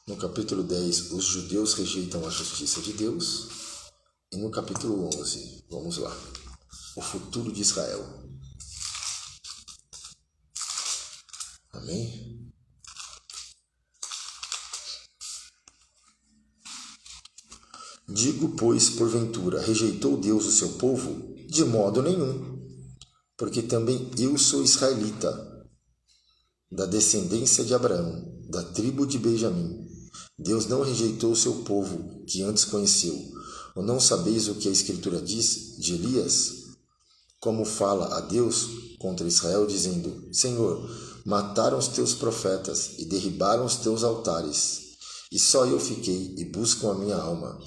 No capítulo 10, os judeus rejeitam a justiça de Deus. E no capítulo 11, vamos lá, o futuro de Israel. Amém? Digo, pois, porventura, rejeitou Deus o seu povo? De modo nenhum, porque também eu sou israelita, da descendência de Abraão, da tribo de Benjamim. Deus não rejeitou o seu povo, que antes conheceu. Ou não sabeis o que a Escritura diz de Elias? Como fala a Deus contra Israel, dizendo: Senhor, mataram os teus profetas e derribaram os teus altares, e só eu fiquei e buscam a minha alma.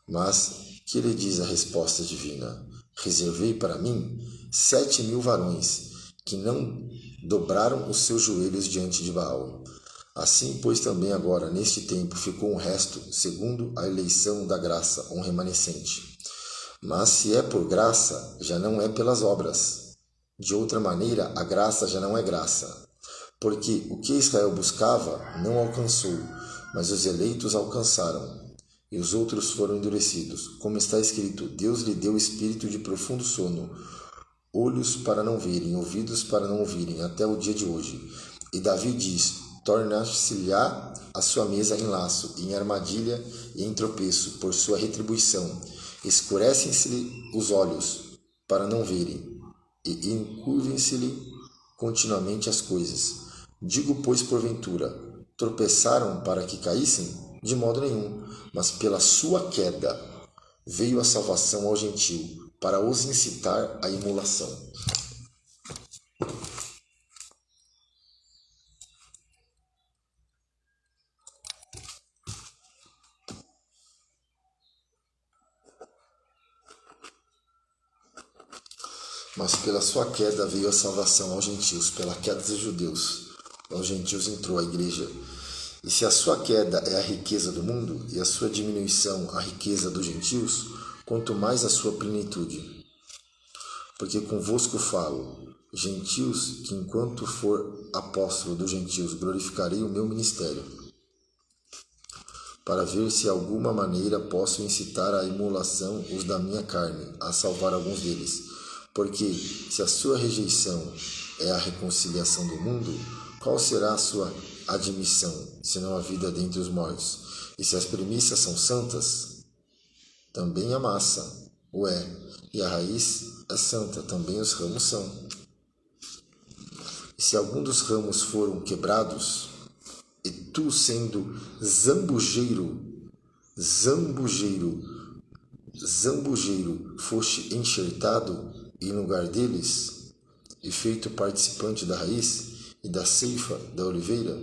Mas que lhe diz a resposta divina? Reservei para mim 7.000 varões, que não dobraram os seus joelhos diante de Baal. Assim, pois, também agora, neste tempo, ficou um resto, segundo a eleição da graça, um remanescente. Mas se é por graça, já não é pelas obras. De outra maneira, a graça já não é graça. Porque o que Israel buscava não alcançou, mas os eleitos alcançaram. E os outros foram endurecidos. Como está escrito: Deus lhe deu espírito de profundo sono, olhos para não verem, ouvidos para não ouvirem, até o dia de hoje. E Davi diz: tornar-se-lhe-á a sua mesa em laço, em armadilha e em tropeço, por sua retribuição. Escurecem-se-lhe os olhos para não verem, e encurvem-se-lhe continuamente as coisas. Digo, pois, porventura, tropeçaram para que caíssem? De modo nenhum, mas pela sua queda veio a salvação ao gentio, para os incitar à emulação. Mas pela sua queda veio a salvação aos gentios, pela queda dos judeus, aos gentios entrou a igreja. E se a sua queda é a riqueza do mundo, e a sua diminuição a riqueza dos gentios, quanto mais a sua plenitude. Porque convosco falo, gentios, que enquanto for apóstolo dos gentios, glorificarei o meu ministério, para ver se de alguma maneira posso incitar à emulação os da minha carne, a salvar alguns deles. Porque se a sua rejeição é a reconciliação do mundo, qual será a sua admissão, senão a vida dentre os mortos? E se as premissas são santas, também a massa o é, e a raiz é santa, também os ramos são. E se algum dos ramos foram quebrados, e tu, sendo zambujeiro, foste enxertado em lugar deles, e feito participante da raiz e da ceifa da oliveira,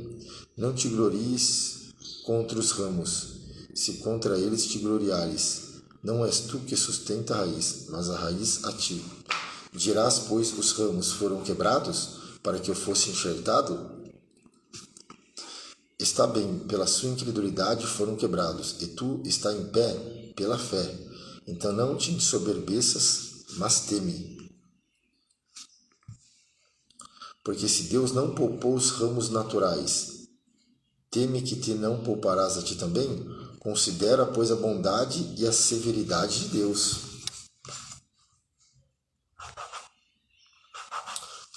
não te glories contra os ramos, se contra eles te gloriares. Não és tu que sustenta a raiz, mas a raiz a ti. Dirás, pois, os ramos foram quebrados, para que eu fosse enxertado? Está bem, pela sua incredulidade foram quebrados, e tu está em pé pela fé. Então não te ensoberbeças, mas teme. Porque se Deus não poupou os ramos naturais, teme que te não pouparás a ti também? Considera, pois, a bondade e a severidade de Deus.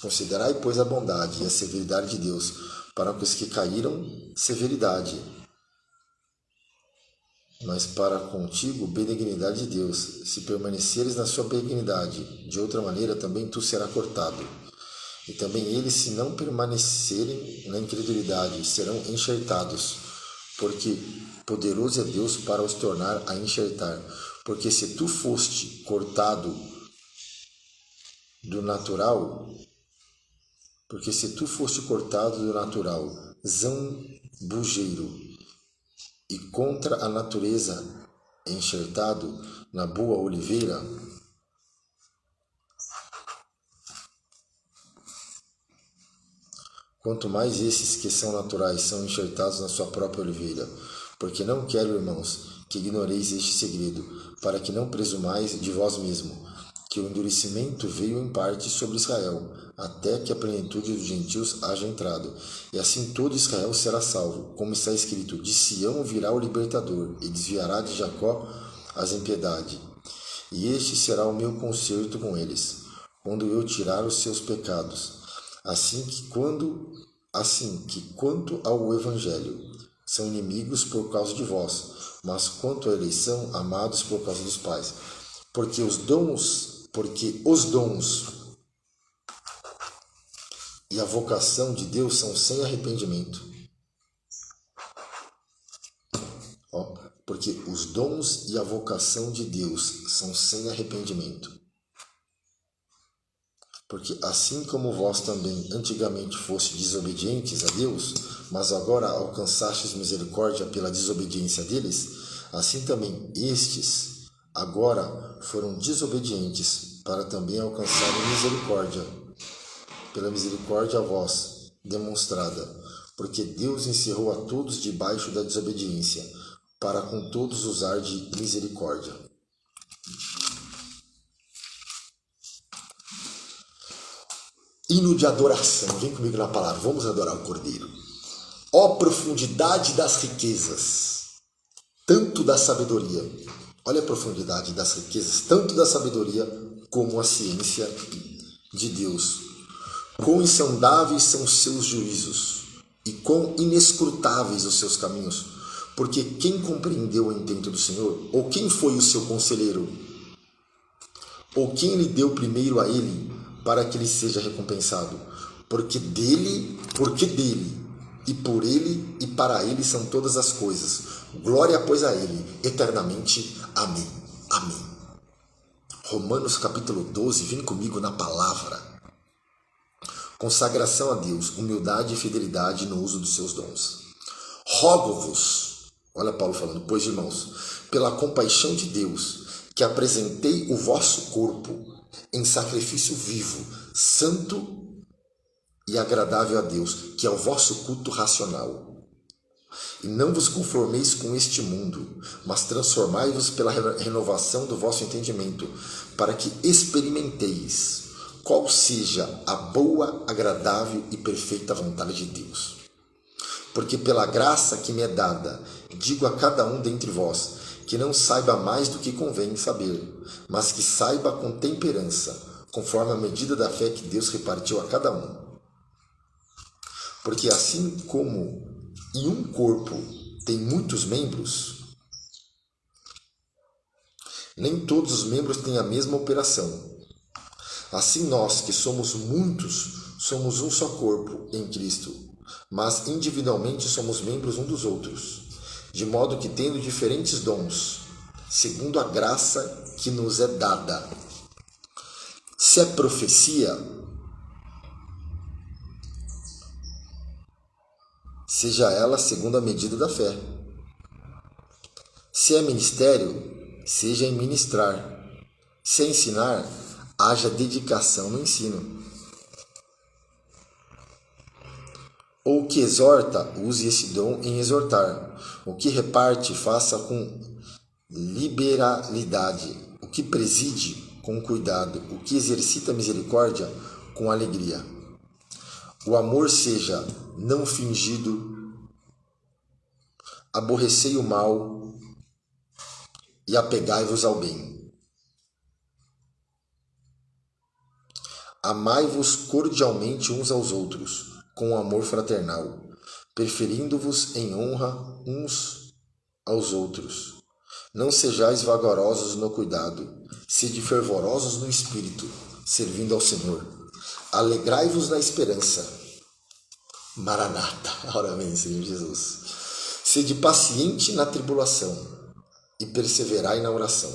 Considerai, pois, a bondade e a severidade de Deus, para os que caíram, severidade, mas para contigo, benignidade de Deus. Se permaneceres na sua benignidade, de outra maneira também tu serás cortado. E também eles, se não permanecerem na incredulidade, serão enxertados, porque poderoso é Deus para os tornar a enxertar. Porque se tu foste cortado do natural, zambujeiro, e contra a natureza enxertado na boa oliveira, quanto mais esses que são naturais são enxertados na sua própria oliveira. Porque não quero, irmãos, que ignoreis este segredo, para que não presumais de vós mesmo, que o endurecimento veio em parte sobre Israel, até que a plenitude dos gentios haja entrado. E assim todo Israel será salvo, como está escrito: de Sião virá o libertador, e desviará de Jacó as impiedades. E este será o meu concerto com eles, quando eu tirar os seus pecados. Assim que quanto ao Evangelho, são inimigos por causa de vós, mas quanto à eleição, amados por causa dos pais. Porque os dons e a vocação de Deus são sem arrependimento. Porque os dons e a vocação de Deus são sem arrependimento. Porque assim como vós também antigamente fostes desobedientes a Deus, mas agora alcançastes misericórdia pela desobediência deles, assim também estes agora foram desobedientes para também alcançarem misericórdia, pela misericórdia a vós demonstrada. Porque Deus encerrou a todos debaixo da desobediência, para com todos usar de misericórdia. Hino de adoração. Vem comigo na palavra. Vamos adorar o Cordeiro. Ó profundidade das riquezas, tanto da sabedoria. Olha a profundidade das riquezas, tanto da sabedoria como a ciência de Deus. Quão insondáveis são os seus juízos e quão inescrutáveis os seus caminhos. Porque quem compreendeu o intento do Senhor? Ou quem foi o seu conselheiro? Ou quem lhe deu primeiro a ele, para que ele seja recompensado? Porque dele, e por ele, e para ele são todas as coisas. Glória, pois, a ele, eternamente. Amém. Amém. Romanos capítulo 12, vem comigo na palavra. Consagração a Deus, humildade e fidelidade no uso dos seus dons. Rogo-vos, olha Paulo falando, pois, irmãos, pela compaixão de Deus, que apresentei o vosso corpo em sacrifício vivo, santo e agradável a Deus, que é o vosso culto racional. E não vos conformeis com este mundo, mas transformai-vos pela renovação do vosso entendimento, para que experimenteis qual seja a boa, agradável e perfeita vontade de Deus. Porque pela graça que me é dada, digo a cada um dentre vós, que não saiba mais do que convém saber, mas que saiba com temperança, conforme a medida da fé que Deus repartiu a cada um. Porque assim como em um corpo tem muitos membros, nem todos os membros têm a mesma operação. Assim nós, que somos muitos, somos um só corpo em Cristo, mas individualmente somos membros um dos outros, de modo que tendo diferentes dons, segundo a graça que nos é dada. Se é profecia, seja ela segundo a medida da fé. Se é ministério, seja em ministrar. Se é ensinar, haja dedicação no ensino. Ou o que exorta, use esse dom em exortar. O que reparte, faça com liberalidade. O que preside, com cuidado. O que exercita a misericórdia, com alegria. O amor seja não fingido. Aborrecei o mal e apegai-vos ao bem. Amai-vos cordialmente uns aos outros, com amor fraternal, preferindo-vos em honra uns aos outros. Não sejais vagarosos no cuidado, sede fervorosos no espírito, servindo ao Senhor. Alegrai-vos na esperança. Maranata, ora vem, Senhor Jesus. Sede paciente na tribulação e perseverai na oração.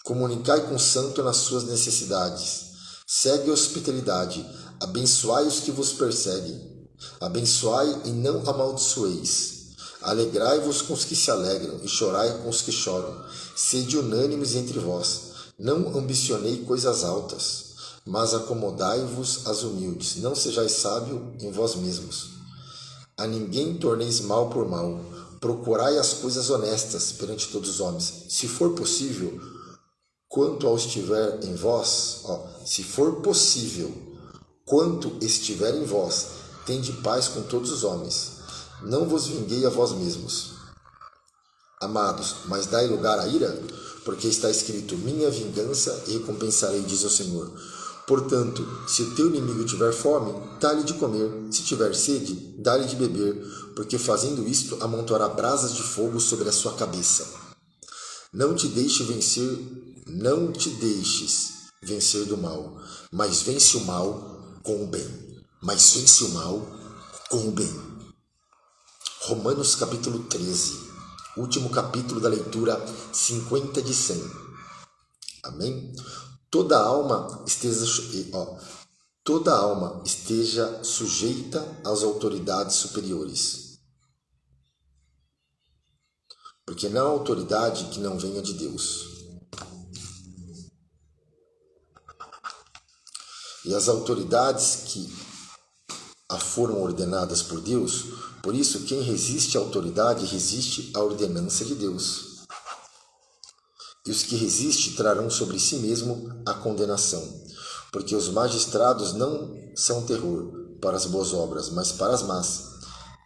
Comunicai com o santo nas suas necessidades. Segue a hospitalidade, abençoai os que vos perseguem. Abençoai e não amaldiçoeis. Alegrai-vos com os que se alegram e chorai com os que choram. Sede unânimes entre vós. Não ambicionei coisas altas, mas acomodai-vos às humildes. Não sejais sábio em vós mesmos. A ninguém torneis mal por mal. Procurai as coisas honestas perante todos os homens. Se for possível, quanto estiver em vós, quanto estiver em vós, tende paz com todos os homens. Não vos vinguei a vós mesmos, amados, mas dai lugar à ira, porque está escrito: minha vingança e recompensarei, diz o Senhor. Portanto, se o teu inimigo tiver fome, dá-lhe de comer. Se tiver sede, dá-lhe de beber, porque fazendo isto amontoará brasas de fogo sobre a sua cabeça. Não te deixes vencer do mal, mas vence o mal com o bem. Romanos capítulo 13, último capítulo da leitura 50 de 100. Amém? Toda alma esteja sujeita às autoridades superiores, porque não há autoridade que não venha de Deus. E as autoridades que foram ordenadas por Deus, por isso quem resiste à autoridade resiste à ordenança de Deus. E os que resistem trarão sobre si mesmo a condenação, porque os magistrados não são terror para as boas obras, mas para as más.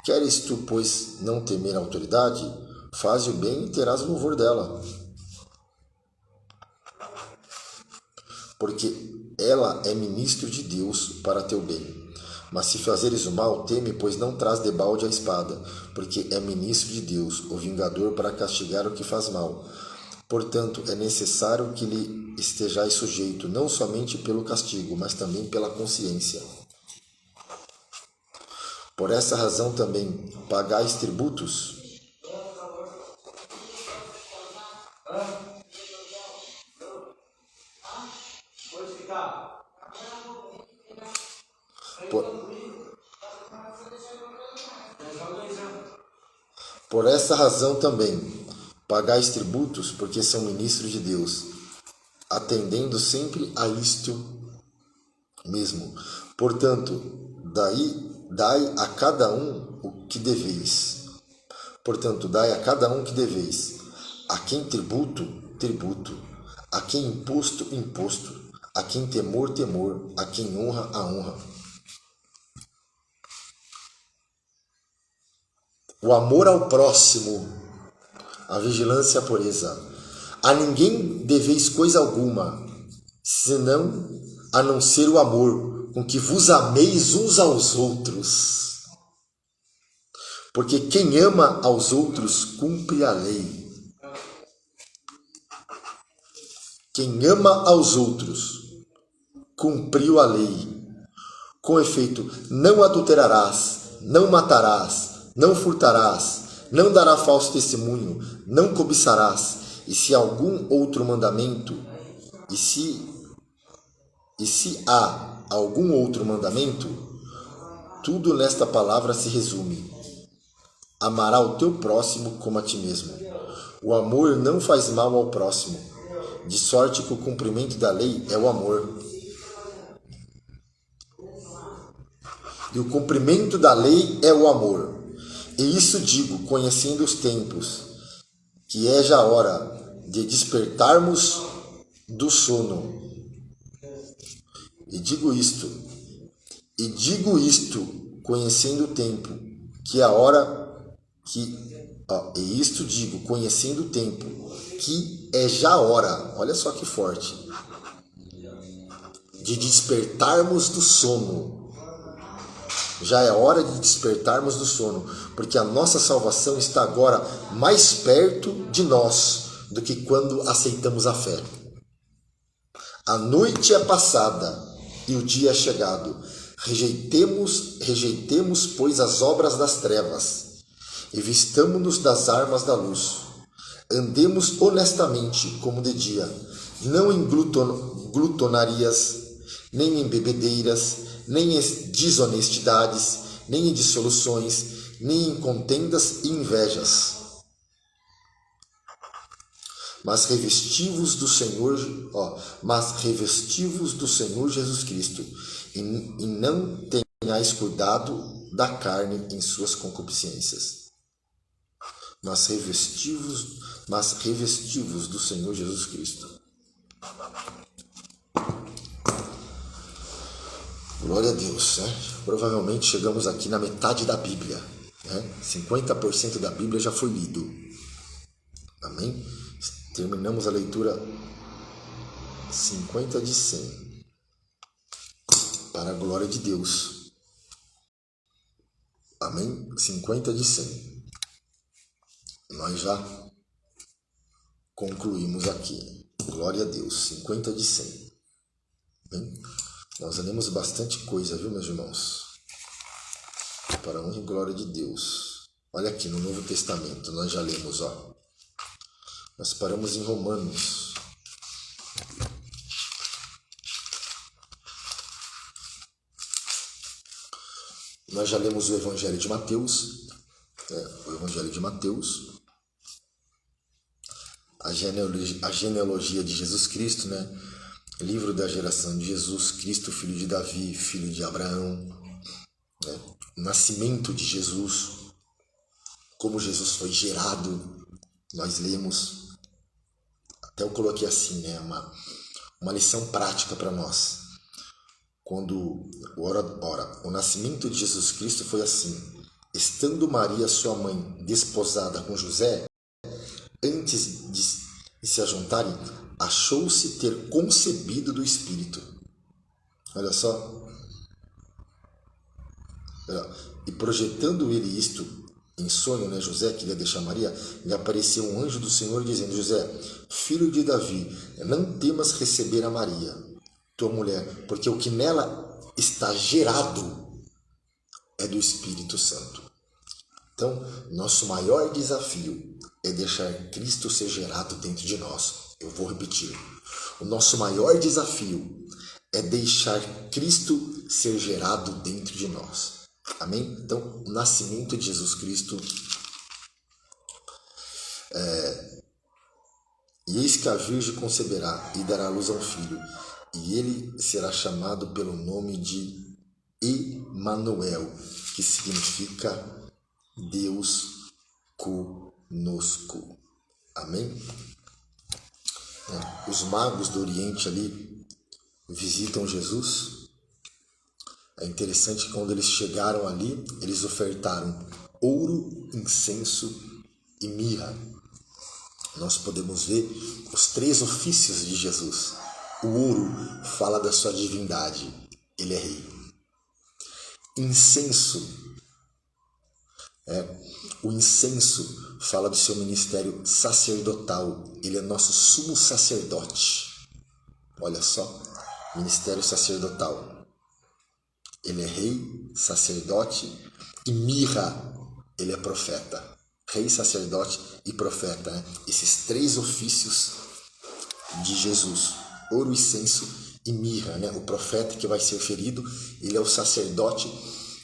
Queres tu, pois, não temer a autoridade? Faze o bem e terás louvor dela, porque ela é ministro de Deus para teu bem. Mas se fazeres o mal, teme, pois não traz debalde a espada, porque é ministro de Deus, o vingador para castigar o que faz mal. Portanto, é necessário que lhe estejais sujeito, não somente pelo castigo, mas também pela consciência. Por essa razão também pagais tributos. Por essa razão também pagais tributos, porque são ministros de Deus, atendendo sempre a isto mesmo. Portanto, dai a cada um o que deveis. A quem tributo, tributo. A quem imposto, imposto. A quem temor, temor. A quem honra, a honra. O amor ao próximo, a vigilância e a pureza. A ninguém deveis coisa alguma, senão a não ser o amor, com que vos ameis uns aos outros. Porque quem ama aos outros cumpre a lei. Quem ama aos outros cumpriu a lei. Com efeito, não adulterarás, não matarás, não furtarás, não dará falso testemunho, não cobiçarás. E se algum outro mandamento, e se há algum outro mandamento, tudo nesta palavra se resume: amará o teu próximo como a ti mesmo. O amor não faz mal ao próximo, de sorte que o cumprimento da lei é o amor. E o cumprimento da lei é o amor. E isso digo, conhecendo os tempos, que é já hora de despertarmos do sono. E digo isto, conhecendo o tempo, que é a hora e isto digo, conhecendo o tempo, que é já hora, olha só que forte, de despertarmos do sono. Já é hora de despertarmos do sono, porque a nossa salvação está agora mais perto de nós do que quando aceitamos a fé. A noite é passada e o dia é chegado. Rejeitemos, pois, as obras das trevas e vistamo-nos das armas da luz. Andemos honestamente como de dia, não em glutonarias, nem em bebedeiras, nem em desonestidades, nem em dissoluções, nem em contendas e invejas. Mas revestivos do Senhor Jesus Cristo, e não tenhais cuidado da carne em suas concupiscências. Mas revestivos do Senhor Jesus Cristo. Glória a Deus, né? Provavelmente chegamos aqui na metade da Bíblia, né? 50% da Bíblia já foi lido. Amém? Terminamos a leitura 50 de 100. Para a glória de Deus. Amém? 50 de 100. Nós já concluímos aqui. Glória a Deus. 50 de 100. Amém? Nós lemos bastante coisa, viu, meus irmãos? Para a honra e glória de Deus. Olha aqui no Novo Testamento, nós já lemos, ó. Nós paramos em Romanos. Nós já lemos o Evangelho de Mateus. O Evangelho de Mateus. A genealogia de Jesus Cristo, né? Livro da geração de Jesus Cristo, filho de Davi, filho de Abraão, né? Nascimento de Jesus, como Jesus foi gerado, nós lemos, até eu coloquei assim, né? Uma lição prática para nós. Quando, o nascimento de Jesus Cristo foi assim: estando Maria, sua mãe, desposada com José, antes de se ajuntarem, achou-se ter concebido do Espírito. Olha só. E projetando ele isto em sonho, né, José queria deixar Maria, lhe apareceu um anjo do Senhor dizendo: José, filho de Davi, não temas receber a Maria, tua mulher, porque o que nela está gerado é do Espírito Santo. Então, nosso maior desafio é deixar Cristo ser gerado dentro de nós. Eu vou repetir. O nosso maior desafio é deixar Cristo ser gerado dentro de nós. Amém? Então, o nascimento de Jesus Cristo E eis que a Virgem conceberá e dará luz a um filho, e ele será chamado pelo nome de Emanuel, que significa Deus conosco. Amém? Os magos do Oriente ali, visitam Jesus. É interessante que quando eles chegaram ali, eles ofertaram ouro, incenso e mirra. Nós podemos ver os 3 ofícios de Jesus. O ouro fala da sua divindade, ele é rei. O incenso fala do seu ministério sacerdotal, ele é nosso sumo sacerdote. Olha só, ministério sacerdotal. Ele é rei, sacerdote e mirra, ele é profeta. Rei, sacerdote e profeta, né? Esses 3 ofícios de Jesus, ouro, incenso e mirra, né? O profeta que vai ser ferido, ele é o sacerdote,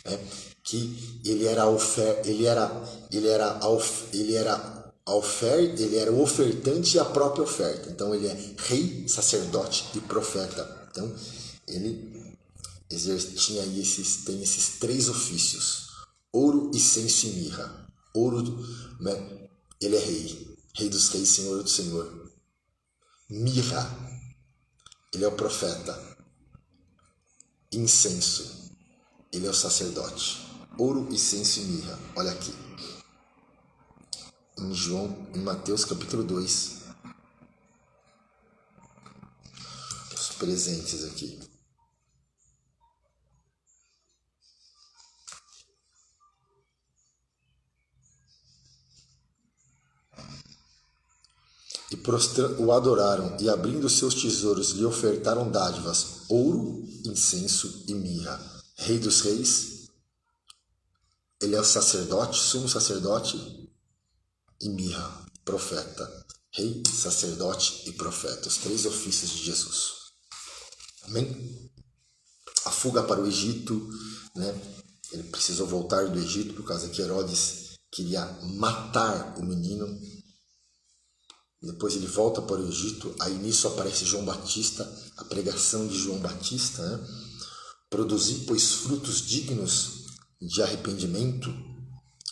né? Que ele era o ofertante e a própria oferta. Então ele é rei, sacerdote e profeta. Então ele tinha aí tem esses 3 ofícios: ouro, incenso e mirra. Ouro, né? Ele é rei, rei dos reis, senhor do senhor. Mirra, ele é o profeta. Incenso, ele é o sacerdote. Ouro, incenso e mirra. Olha aqui. Em Mateus capítulo 2. Os presentes aqui. E o adoraram, e abrindo seus tesouros lhe ofertaram dádivas, ouro, incenso e mirra. Rei dos reis, ele é o sacerdote, sumo sacerdote, e mirra, profeta. Rei, sacerdote e profeta, os 3 ofícios de Jesus. Amém? A fuga para o Egito, né? Ele precisou voltar do Egito por causa que Herodes queria matar o menino. Depois ele volta para o Egito, aí nisso aparece João Batista, a pregação de João Batista, né? Produzir, pois, frutos dignos de arrependimento.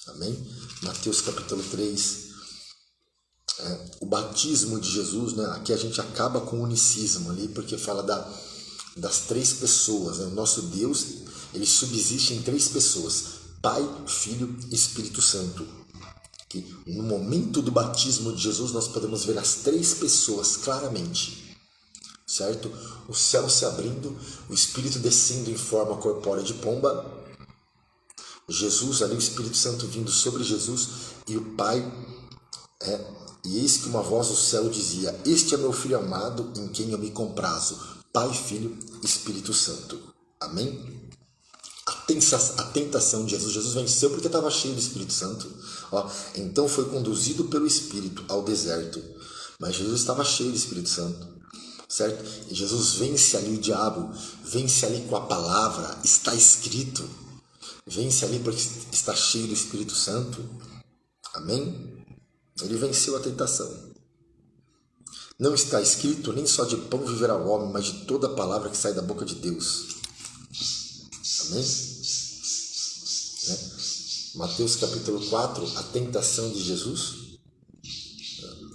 Amém? Mateus capítulo 3. O batismo de Jesus, né? Aqui a gente acaba com o unicismo ali, porque fala das 3 pessoas, né? O nosso Deus, ele subsiste em 3 pessoas: Pai, Filho e Espírito Santo. Que no momento do batismo de Jesus nós podemos ver as 3 pessoas claramente, certo? O céu se abrindo, o Espírito descendo em forma corpórea de pomba, Jesus ali, o Espírito Santo vindo sobre Jesus, e o Pai, e eis que uma voz do céu dizia: este é meu Filho amado, em quem eu me comprazo. Pai, Filho e Espírito Santo. Amém? A tentação de Jesus venceu porque estava cheio do Espírito Santo. Então foi conduzido pelo Espírito ao deserto, mas Jesus estava cheio do Espírito Santo, certo? E Jesus vence ali o diabo, vence ali com a palavra, está escrito, vence ali porque está cheio do Espírito Santo. Amém? Ele venceu a tentação. Não está escrito: nem só de pão viverá o homem, mas de toda palavra que sai da boca de Deus. Amém? Mateus capítulo 4, a tentação de Jesus.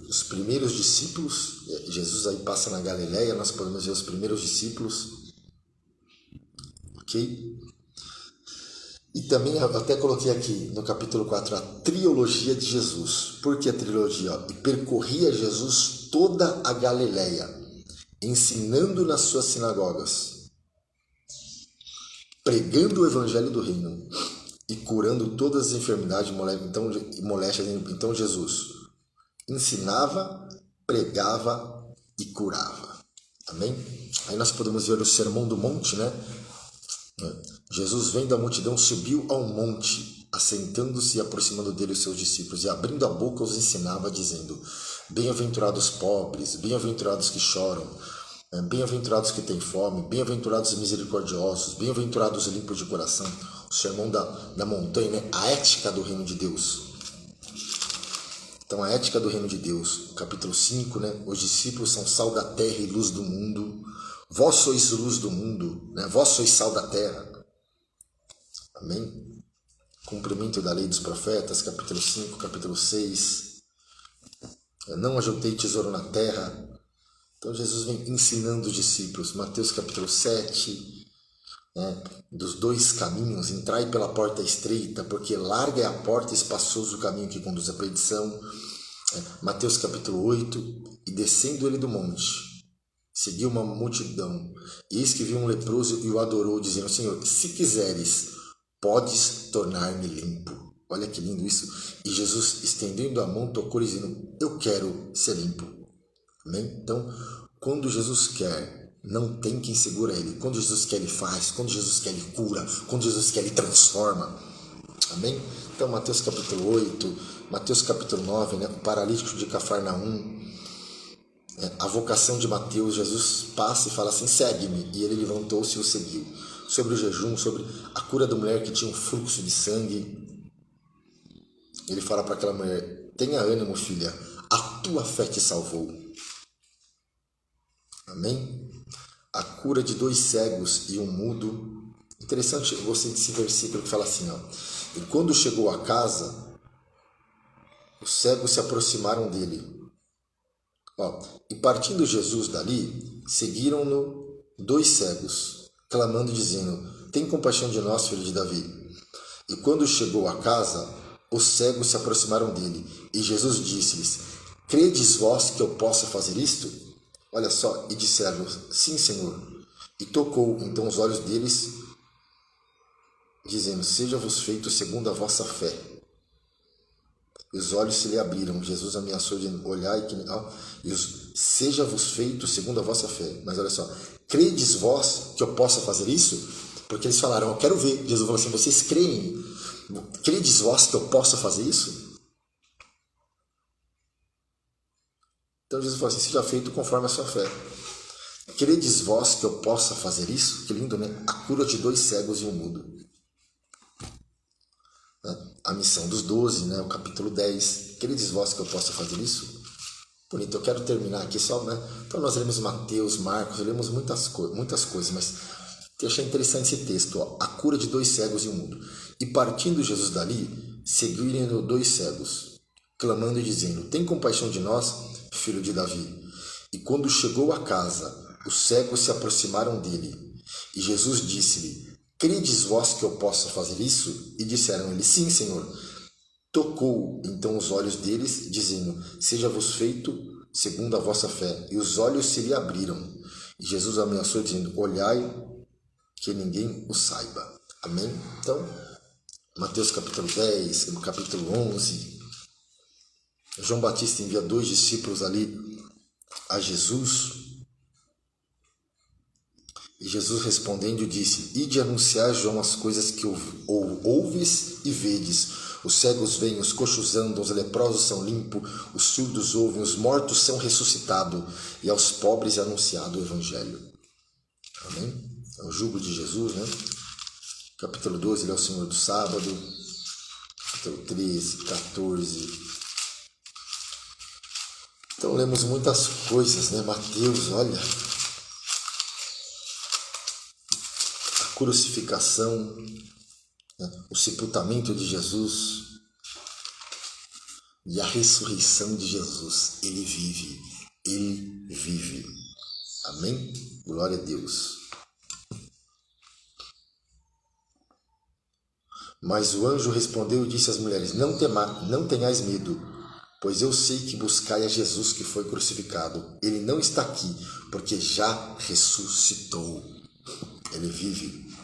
Os primeiros discípulos, Jesus aí passa na Galileia, nós podemos ver os primeiros discípulos. Ok? E também eu até coloquei aqui no capítulo 4 a trilogia de Jesus. Por que a trilogia? E percorria Jesus toda a Galileia, ensinando nas suas sinagogas, pregando o evangelho do reino e curando todas as enfermidades e moléstias. Então Jesus ensinava, pregava e curava. Amém? Aí nós podemos ver o Sermão do Monte, né? Jesus, vendo a multidão, subiu ao monte, assentando-se e aproximando dele os seus discípulos, e abrindo a boca os ensinava, dizendo: bem-aventurados os pobres, bem-aventurados que choram, bem-aventurados que têm fome, bem-aventurados os misericordiosos, bem-aventurados os limpos de coração. O sermão da montanha, né? A ética do reino de Deus. Então, a ética do reino de Deus, capítulo 5, né? Os discípulos são sal da terra e luz do mundo. Vós sois luz do mundo, né? Vós sois sal da terra. Amém? Cumprimento da lei dos profetas, capítulo 5, capítulo 6. Não ajuntei tesouro na terra, Então Jesus vem ensinando os discípulos, Mateus capítulo 7, né, dos dois caminhos, entrai pela porta estreita, porque larga é a porta e espaçoso o caminho que conduz à perdição. Mateus capítulo 8, e descendo ele do monte, seguiu uma multidão, e eis que viu um leproso e o adorou, dizendo, Senhor, se quiseres, podes tornar-me limpo. Olha que lindo isso. E Jesus, estendendo a mão, tocou, dizendo, eu quero ser limpo. Amém? Então, quando Jesus quer, não tem quem segura ele. Quando Jesus quer, ele faz. Quando Jesus quer, ele cura. Quando Jesus quer, ele transforma. Amém? Então, Mateus capítulo 8, Mateus capítulo 9, né? O paralítico de Cafarnaum, a vocação de Mateus, Jesus passa e fala assim, segue-me. E ele levantou-se e o seguiu. Sobre o jejum, sobre a cura da mulher que tinha um fluxo de sangue. Ele fala para aquela mulher, tenha ânimo, filha, a tua fé te salvou. Amém? A cura de 2 cegos e um mudo. Interessante, eu gostei desse versículo que fala assim, ó. E quando chegou a casa, os cegos se aproximaram dele. Ó, e partindo Jesus dali, seguiram-no 2 cegos, clamando e dizendo, tem compaixão de nós, filho de Davi. E quando chegou a casa, os cegos se aproximaram dele. E Jesus disse-lhes, credes vós que eu possa fazer isto? Olha só, e disseram, sim, Senhor. E tocou então os olhos deles, dizendo, seja-vos feito segundo a vossa fé. E os olhos se lhe abriram. Jesus ameaçou de olhar e seja-vos feito segundo a vossa fé. Mas olha só, credes vós que eu possa fazer isso? Porque eles falaram, eu quero ver. Jesus falou assim, vocês creem? Credes vós que eu possa fazer isso? Então Jesus falou assim, seja feito conforme a sua fé. Credes vós que eu possa fazer isso? Que lindo, né? A cura de 2 cegos e um mudo. A missão dos 12, né? O capítulo 10. Credes vós que eu possa fazer isso? Bonito, eu quero terminar aqui só, né? Então nós lemos Mateus, Marcos, lemos muitas coisas, mas eu achei interessante esse texto, ó. A cura de 2 cegos e um mudo. E partindo Jesus dali, seguiram 2 cegos, clamando e dizendo, tem compaixão de nós, filho de Davi. E quando chegou a casa, os cegos se aproximaram dele. E Jesus disse-lhe, credes vós que eu possa fazer isso? E disseram-lhe, sim, Senhor. Tocou então os olhos deles, dizendo, seja-vos feito segundo a vossa fé. E os olhos se lhe abriram. E Jesus ameaçou, dizendo, olhai, que ninguém o saiba. Amém? Então, Mateus capítulo 10, no capítulo 11, João Batista envia 2 discípulos ali a Jesus. E Jesus respondendo disse, ide anunciar, João, as coisas que ouves e vedes. Os cegos veem, os coxos andam, os leprosos são limpos, os surdos ouvem, os mortos são ressuscitados, e aos pobres é anunciado o Evangelho. Amém? É o jugo de Jesus, né? Capítulo 12, ele é o Senhor do sábado. Capítulo 13, 14. Então lemos muitas coisas, né? Mateus, olha. A crucificação, né? O sepultamento de Jesus e a ressurreição de Jesus. Ele vive, ele vive. Amém? Glória a Deus. Mas o anjo respondeu e disse às mulheres, não tenhais medo, pois eu sei que buscai a Jesus que foi crucificado. Ele não está aqui, porque já ressuscitou. Ele vive.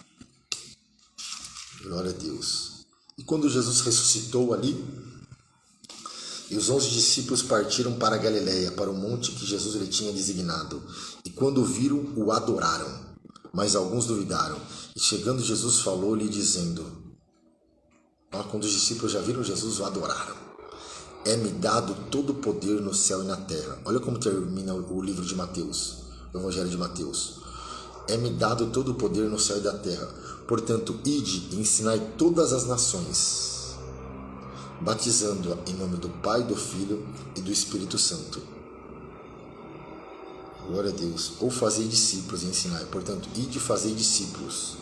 Glória a Deus. E quando Jesus ressuscitou ali, e os 11 discípulos partiram para a Galileia, para o monte que Jesus lhe tinha designado. E quando o viram, o adoraram. Mas alguns duvidaram. E chegando Jesus falou-lhe, dizendo... Quando os discípulos já viram Jesus, o adoraram. É-me dado todo o poder no céu e na terra. Olha como termina o livro de Mateus, o Evangelho de Mateus. É-me dado todo o poder no céu e da terra. Portanto, ide e ensinai todas as nações, batizando-a em nome do Pai, do Filho e do Espírito Santo. Glória a Deus. Ou fazei discípulos e ensinai. Portanto, ide e fazei discípulos.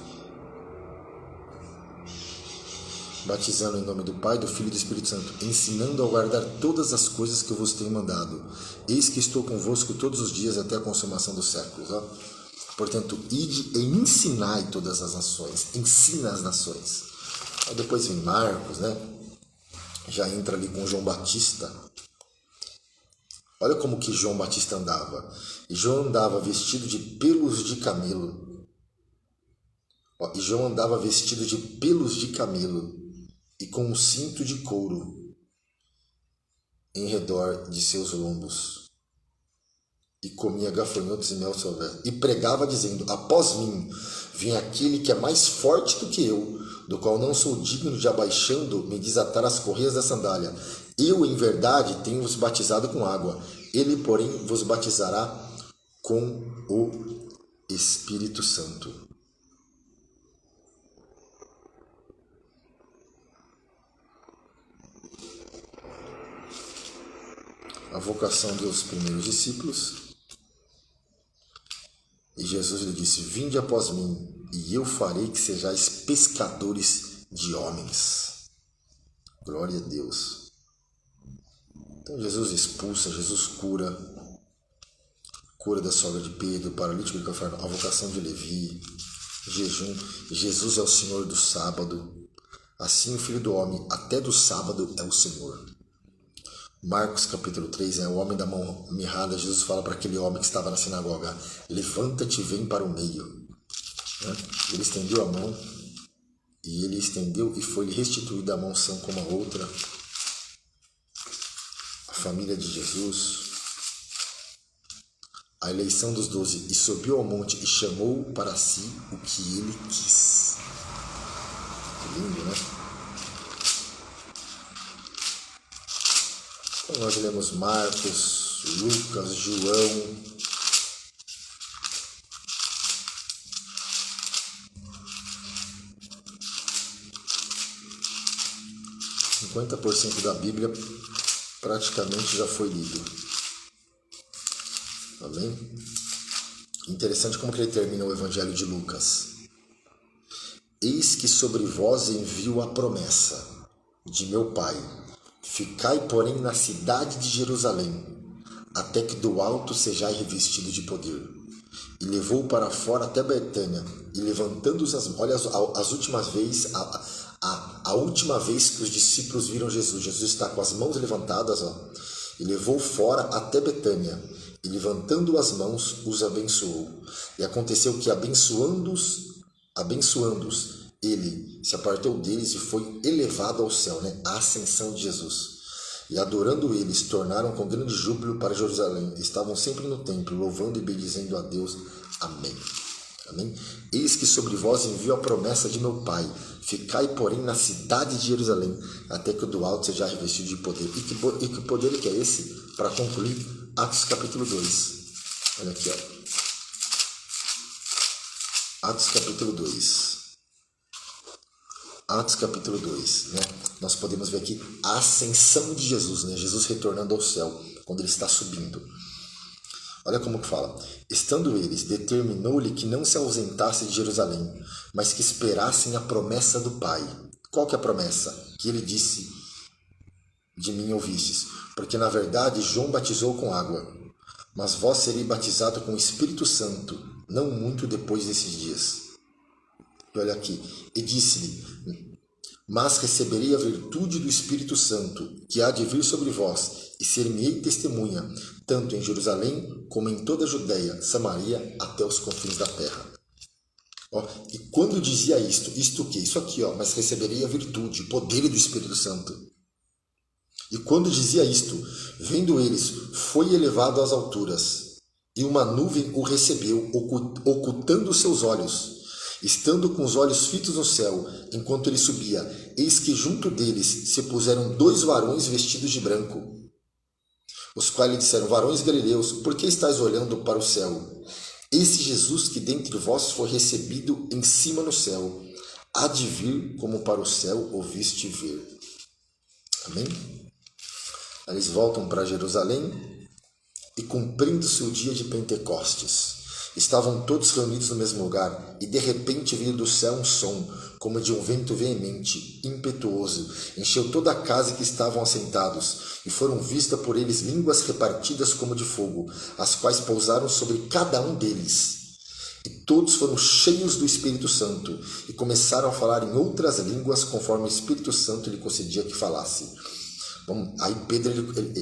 batizando em nome do Pai, do Filho e do Espírito Santo, ensinando a guardar todas as coisas que eu vos tenho mandado. Eis que estou convosco todos os dias até a consumação dos séculos. Ó. Portanto, ide e ensinai todas as nações. Ensina as nações. Aí depois vem Marcos, né? Já entra ali com João Batista. Olha como que João Batista andava. E João andava vestido de pelos de camelo. Ó, e João andava vestido de pelos de camelo e com um cinto de couro em redor de seus lombos. E comia gafanhotos e mel salvé. E pregava dizendo: após mim vem aquele que é mais forte do que eu, do qual não sou digno de, abaixando, me desatar as correias da sandália. Eu, em verdade, tenho-vos batizado com água. Ele, porém, vos batizará com o Espírito Santo. A vocação dos primeiros discípulos. E Jesus lhe disse: vinde após mim, e eu farei que sejais pescadores de homens. Glória a Deus. Então Jesus expulsa, Jesus cura da sogra de Pedro, paralítico de Cafarnaum, a vocação de Levi, jejum. Jesus é o Senhor do sábado. Assim o Filho do Homem, até do sábado, é o Senhor. Marcos capítulo 3, o homem da mão mirrada. Jesus fala para aquele homem que estava na sinagoga: levanta-te e vem para o meio. Ele estendeu a mão, e ele estendeu e foi-lhe restituída a mão sã como a outra. A família de Jesus, a eleição dos 12, e subiu ao monte e chamou para si o que ele quis. Que lindo, né? Então nós lemos Marcos, Lucas, João. ,50% da Bíblia praticamente já foi lido. Amém? Interessante como que ele termina o Evangelho de Lucas. Eis que sobre vós envio a promessa de meu Pai. Ficai, porém, na cidade de Jerusalém, até que do alto sejais revestido de poder. E levou para fora até Betânia, e levantando-os as mãos. Olha as últimas vezes, a última vez que os discípulos viram Jesus. Jesus está com as mãos levantadas, ó, e levou fora até Betânia, e levantando as mãos, os abençoou. E aconteceu que, abençoando-os, ele se apartou deles e foi elevado ao céu, né? A ascensão de Jesus. E adorando eles, tornaram com grande júbilo para Jerusalém. Estavam sempre no templo, louvando e bendizendo a Deus. Amém. Amém. Eis que sobre vós envio a promessa de meu Pai. Ficai, porém, na cidade de Jerusalém, até que do alto seja revestido de poder. E que poder que é esse? Para concluir, Atos capítulo 2. Olha aqui, ó. Atos capítulo 2. Atos capítulo 2, né? Nós podemos ver aqui a ascensão de Jesus, né? Jesus retornando ao céu, quando ele está subindo. Olha como que fala. Estando eles, determinou-lhe que não se ausentasse de Jerusalém, mas que esperassem a promessa do Pai. Qual que é a promessa? Que ele disse: de mim ouvistes. Porque na verdade João batizou com água, mas vós sereis batizado com o Espírito Santo, não muito depois desses dias. E olha aqui, e disse-lhe: mas receberei a virtude do Espírito Santo, que há de vir sobre vós, e ser-me-ei testemunha, tanto em Jerusalém, como em toda a Judéia, Samaria, até os confins da terra. Ó, e quando dizia isto o que? Isso aqui, ó, mas receberei a virtude, o poder do Espírito Santo. E quando dizia isto, vendo eles, foi elevado às alturas, e uma nuvem o recebeu, ocultando os seus olhos. Estando com os olhos fitos no céu, enquanto ele subia, eis que junto deles se puseram 2 varões vestidos de branco, os quais lhe disseram: varões galileus, por que estáis olhando para o céu? Esse Jesus que dentre vós foi recebido em cima no céu, há de vir como para o céu o viste ver. Amém? Eles voltam para Jerusalém, e cumprindo-se o dia de Pentecostes, Estavam todos reunidos no mesmo lugar, e de repente veio do céu um som, como de um vento veemente, impetuoso, encheu toda a casa em que estavam assentados, e foram vistas por eles línguas repartidas como de fogo, as quais pousaram sobre cada um deles. E todos foram cheios do Espírito Santo, e começaram a falar em outras línguas, conforme o Espírito Santo lhe concedia que falasse. Bom, aí Pedro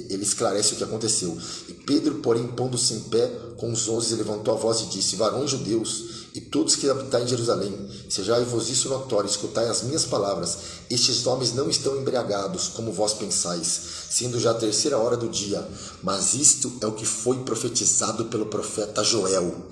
ele esclarece o que aconteceu. E Pedro, porém, pondo-se em pé com os 11, levantou a voz e disse: varões judeus, e todos que habitais em Jerusalém, sejai-vos isso notório, escutai as minhas palavras. Estes homens não estão embriagados, como vós pensais, sendo já a 3ª hora do dia. Mas isto é o que foi profetizado pelo profeta Joel,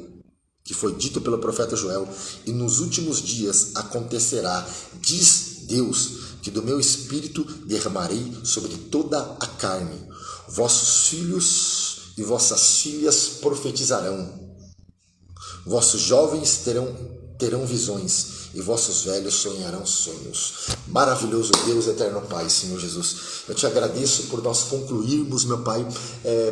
que foi dito pelo profeta Joel: e nos últimos dias acontecerá, diz Deus, que do meu espírito derramarei sobre toda a carne. Vossos filhos e vossas filhas profetizarão. Vossos jovens terão visões, e vossos velhos sonharão sonhos. Maravilhoso Deus, eterno Pai, Senhor Jesus. Eu te agradeço por nós concluirmos, meu Pai,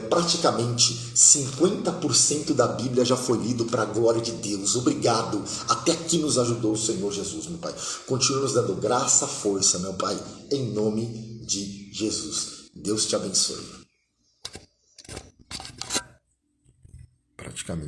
praticamente 50% da Bíblia já foi lido para a glória de Deus. Obrigado. Até aqui nos ajudou o Senhor Jesus, meu Pai. Continua nos dando graça, força, meu Pai, em nome de Jesus. Deus te abençoe. Praticamente.